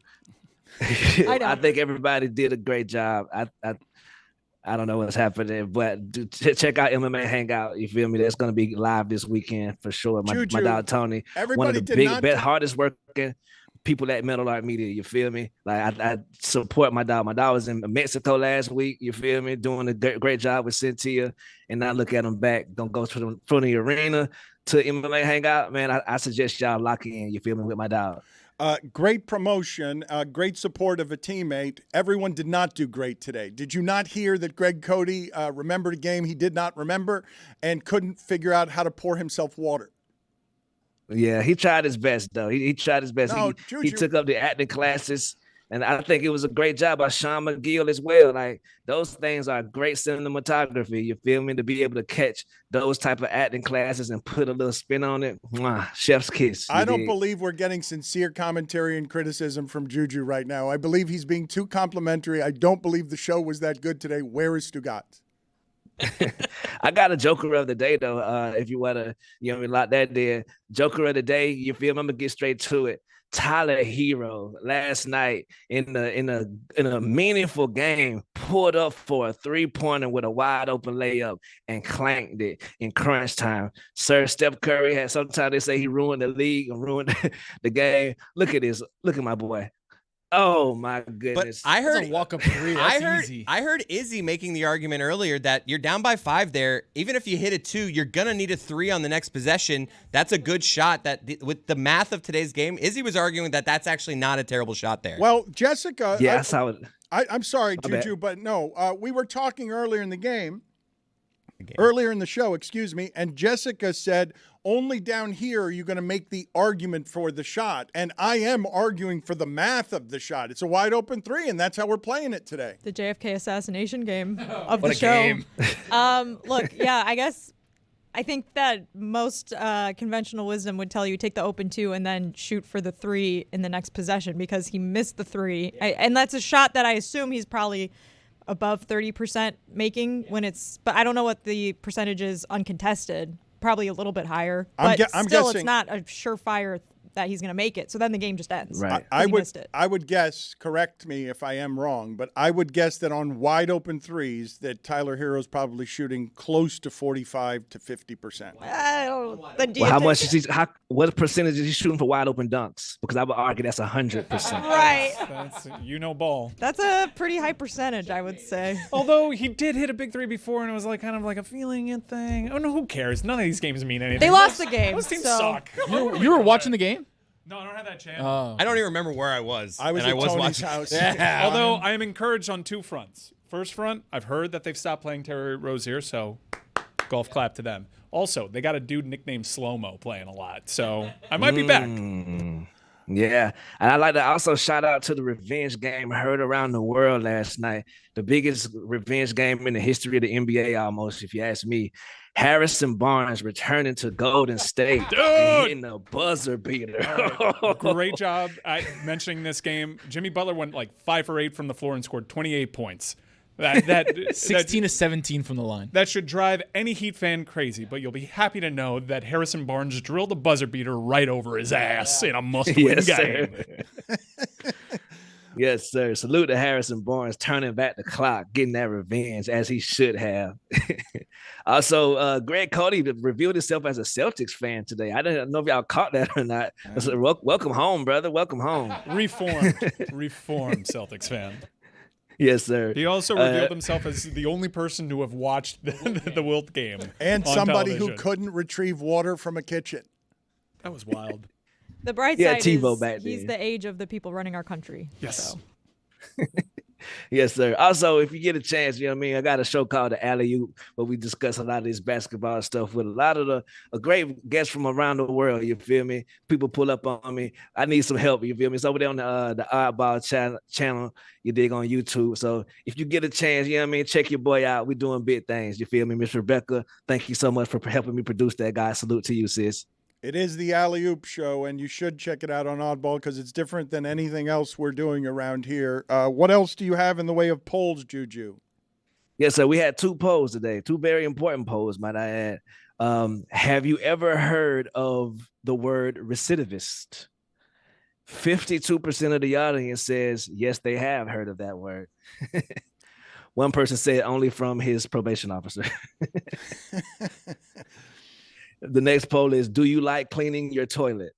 I think everybody did a great job. I don't know what's happening, but check out MMA Hangout. You feel me? That's going to be live this weekend for sure. My dog Tony, one of the hardest working people at Metal Art Media. You feel me? Like I support my dog. My dog was in Mexico last week. You feel me? Doing a great job with Cynthia, and I look at him back. Don't go to the front of the arena to MMA Hangout, man. I suggest y'all lock in. You feel me? With my dog. Great promotion, great support of a teammate. Everyone did not do great today. Did you not hear that Greg Cote remembered a game he did not remember and couldn't figure out how to pour himself water? Yeah, he tried his best, though. He tried his best. No, he took up the acting classes, and I think it was a great job by Sean McGill as well. Like, those things are great cinematography, you feel me? To be able to catch those type of acting classes and put a little spin on it, chef's kiss. I don't believe we're getting sincere commentary and criticism from Juju right now. I believe he's being too complimentary. I don't believe the show was that good today. Where is Stugotz? I got a Joker of the day, though. If you want to, lock that there. Joker of the day, you feel me? I'm going to get straight to it. Tyler Hero last night in a meaningful game pulled up for a 3-pointer with a wide open layup and clanked it in crunch time. Sir, Steph Curry had, sometimes they say he ruined the league and ruined the game. Look at this. Look at my boy. Oh my goodness! But I heard a walk-up three. That's easy. I heard Izzy making the argument earlier that you're down by 5 there. Even if you hit a 2, you're gonna need a 3 on the next possession. That's a good shot. With the math of today's game, Izzy was arguing that that's actually not a terrible shot there. Well, Jessica. Yeah, that's how it. I'm sorry, Juju, but no. We were talking earlier in the game. Earlier in the show, excuse me, and Jessica said, only down here are you going to make the argument for the shot. And I am arguing for the math of the shot. It's a wide open 3, and that's how we're playing it today. The JFK assassination game of what the a show. Game. Look, yeah, I think that most conventional wisdom would tell you take the open 2 and then shoot for the 3 in the next possession because he missed the 3. And that's a shot that I assume he's probably above 30% making but I don't know what the percentage is uncontested. Probably a little bit higher, but I'm still, guessing, it's not a surefire that he's going to make it. So then the game just ends. Right. I would guess, correct me if I am wrong, but I would guess that on wide open 3s that Tyler Hero's probably shooting close to 45 to 50%. How much is he? What percentage is he shooting for wide open dunks? Because I would argue that's 100%. Right. That's ball. That's a pretty high percentage, I would say. Although he did hit a big 3 before, and it was like kind of like a feeling it thing. Oh no, who cares? None of these games mean anything. They lost the game. Those teams so. suck. You were watching the game? No, I don't have that channel. I don't even remember where I was. I was at Tony's watching. house. Yeah. Although I am encouraged on 2 fronts. First front, I've heard that they've stopped playing Terry Rozier, so golf clap to them. Also, they got a dude nicknamed Slow-Mo playing a lot, so I might be back. Yeah, and I'd like to also shout out to the revenge game heard around the world last night. The biggest revenge game in the history of the NBA, almost, if you ask me. Harrison Barnes returning to Golden State and hitting a buzzer beater. Great job at mentioning this game. Jimmy Butler went like 5 for 8 from the floor and scored 28 points. That 16 to 17 from the line. That should drive any Heat fan crazy, but you'll be happy to know that Harrison Barnes drilled a buzzer beater right over his ass in a must-win game. Yes, sir. Salute to Harrison Barnes turning back the clock, getting that revenge as he should have. Also, Greg Cote revealed himself as a Celtics fan today. I didn't know if y'all caught that or not. So, welcome home, brother. Welcome home. Reformed Celtics fan. Yes, sir. He also revealed himself as the only person to have watched the Wilt game. And somebody who couldn't retrieve water from a kitchen. That was wild. The bright side is he's the age of the people running our country. Yes. So. Yes, sir. Also, if you get a chance, you know what I mean, I got a show called The Alley-Oop where we discuss a lot of this basketball stuff with a lot of a great guests from around the world, you feel me? People pull up on me. I need some help, you feel me? It's over there on the Oddball channel, you dig, on YouTube. So if you get a chance, you know what I mean, check your boy out. We're doing big things, you feel me? Miss Rebecca, thank you so much for helping me produce that, guy. Salute to you, sis. It is the Alley-Oop Show, and you should check it out on Oddball because it's different than anything else we're doing around here. What else do you have in the way of polls, Juju? Yes, sir. We had 2 polls today, 2 very important polls, might I add. Have you ever heard of the word recidivist? 52% of the audience says, yes, they have heard of that word. One person said only from his probation officer. The next poll is, do you like cleaning your toilet?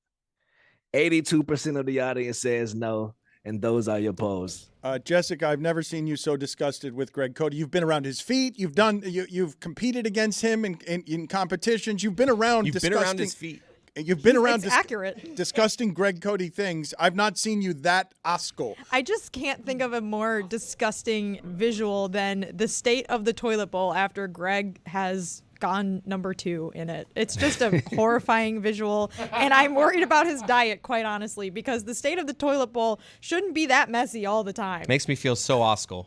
82% of the audience says no, and those are your polls. Jessica, I've never seen you so disgusted with Greg Cote. You've been around his feet. You've competed against him in competitions. You've been around. You've been around his feet. You've been around accurate. disgusting Greg Cote things. I've not seen you that Oscar. I just can't think of a more disgusting visual than the state of the toilet bowl after Greg has gone number 2 in it. It's just a horrifying visual, and I'm worried about his diet, quite honestly, because the state of the toilet bowl shouldn't be that messy all the time. Makes me feel so Oscar.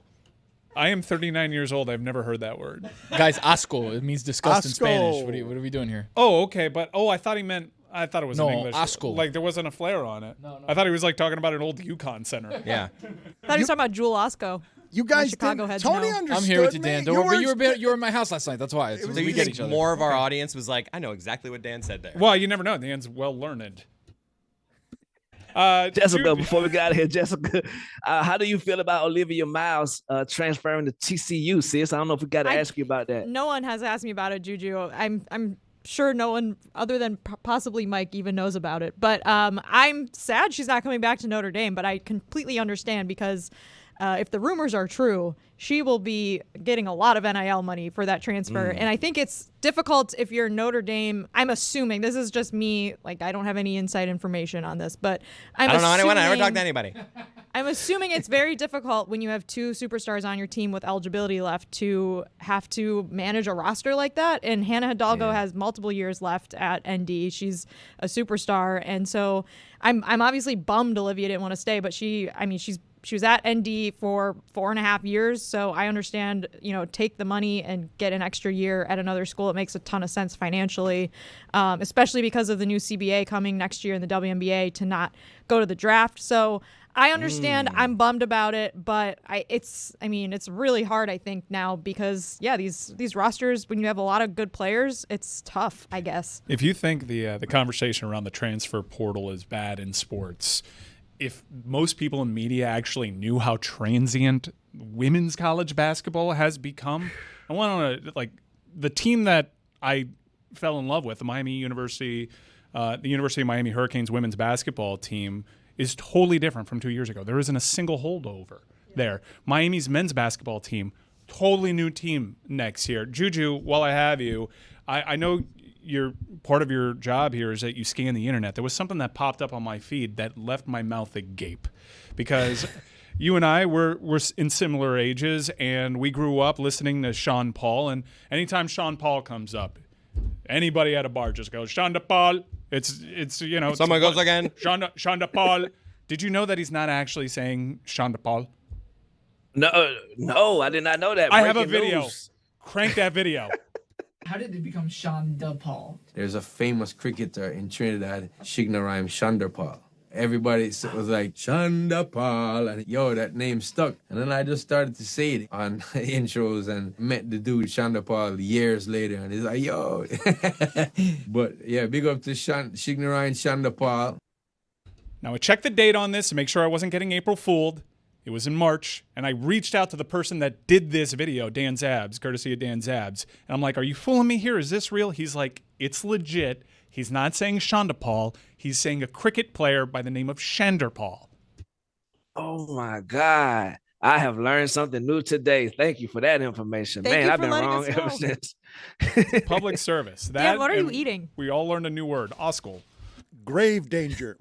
I am 39 years old. I've never heard that word. Guys, asco. It means disgust in Asco. Spanish. What are we doing here? Oh, okay. But, I thought it was in English. asco. Like, there wasn't a flair on it. No. I thought he was, like, talking about an old Yukon center. Yeah. I thought he was talking about Jewel Osco. You guys Chicago didn't. heads Tony know. understood I'm here with you, me. Dan. Don't worry. You were in my house last night. That's why. So we you get think each other. more of our audience was like, I know exactly what Dan said there. Well, you never know. Dan's well-learned. Jessica, before we get out of here, Jessica, how do you feel about Olivia Miles transferring to TCU, sis? I don't know if we got to ask you about that. No one has asked me about it, Juju. I'm sure no one other than possibly Mike even knows about it. But I'm sad she's not coming back to Notre Dame, but I completely understand because if the rumors are true, she will be getting a lot of NIL money for that transfer. And I think it's difficult if you're Notre Dame. I'm assuming, this is just me, like I don't have any inside information on this, but I don't know anyone. I never talked to anybody. I'm assuming it's very difficult when you have 2 superstars on your team with eligibility left to have to manage a roster like that. And Hannah Hidalgo has multiple years left at ND. She's a superstar. And so I'm obviously bummed Olivia didn't want to stay, but she was at ND for 4.5 years. So I understand, take the money and get an extra year at another school. It makes a ton of sense financially, especially because of the new CBA coming next year in the WNBA to not go to the draft. So I understand. I'm bummed about it, but it's really hard, I think, now because these rosters, when you have a lot of good players, it's tough, I guess. If you think the conversation around the transfer portal is bad in sports, if most people in media actually knew how transient women's college basketball has become, I want to the team that I fell in love with, the University of Miami Hurricanes women's basketball team, is totally different from 2 years ago. There isn't a single holdover there. Miami's men's basketball team, totally new team next year. Juju, while I have you, I know part of your job here is that you scan the internet. There was something that popped up on my feed that left my mouth agape because you and I were in similar ages and we grew up listening to Sean Paul. And anytime Sean Paul comes up, anybody at a bar just goes, Sean Paul. Someone goes again. Sean Paul. Did you know that he's not actually saying Sean Paul? No, I did not know that. I have a Breaking video. news. Crank that video. How did it become Sean Paul? There's a famous cricketer in Trinidad, Shignarim Chanderpaul. Everybody was like, Paul, and that name stuck. And then I just started to say it on intros and met the dude, Paul, years later. And he's like, yo. But yeah, big up to Shignarim Paul. Now I checked the date on this to make sure I wasn't getting April Fooled. It was in March, and I reached out to the person that did this video, Dan Zabs, courtesy of Dan Zabs. And I'm like, are you fooling me here? Is this real? He's like, it's legit. He's not saying Paul. He's saying a cricket player by the name of Paul. Oh, my God. I have learned something new today. Thank you for that information. Man, I've been wrong ever since. Public service. Dan, what are you eating? We all learned a new word, Oscar. Grave danger.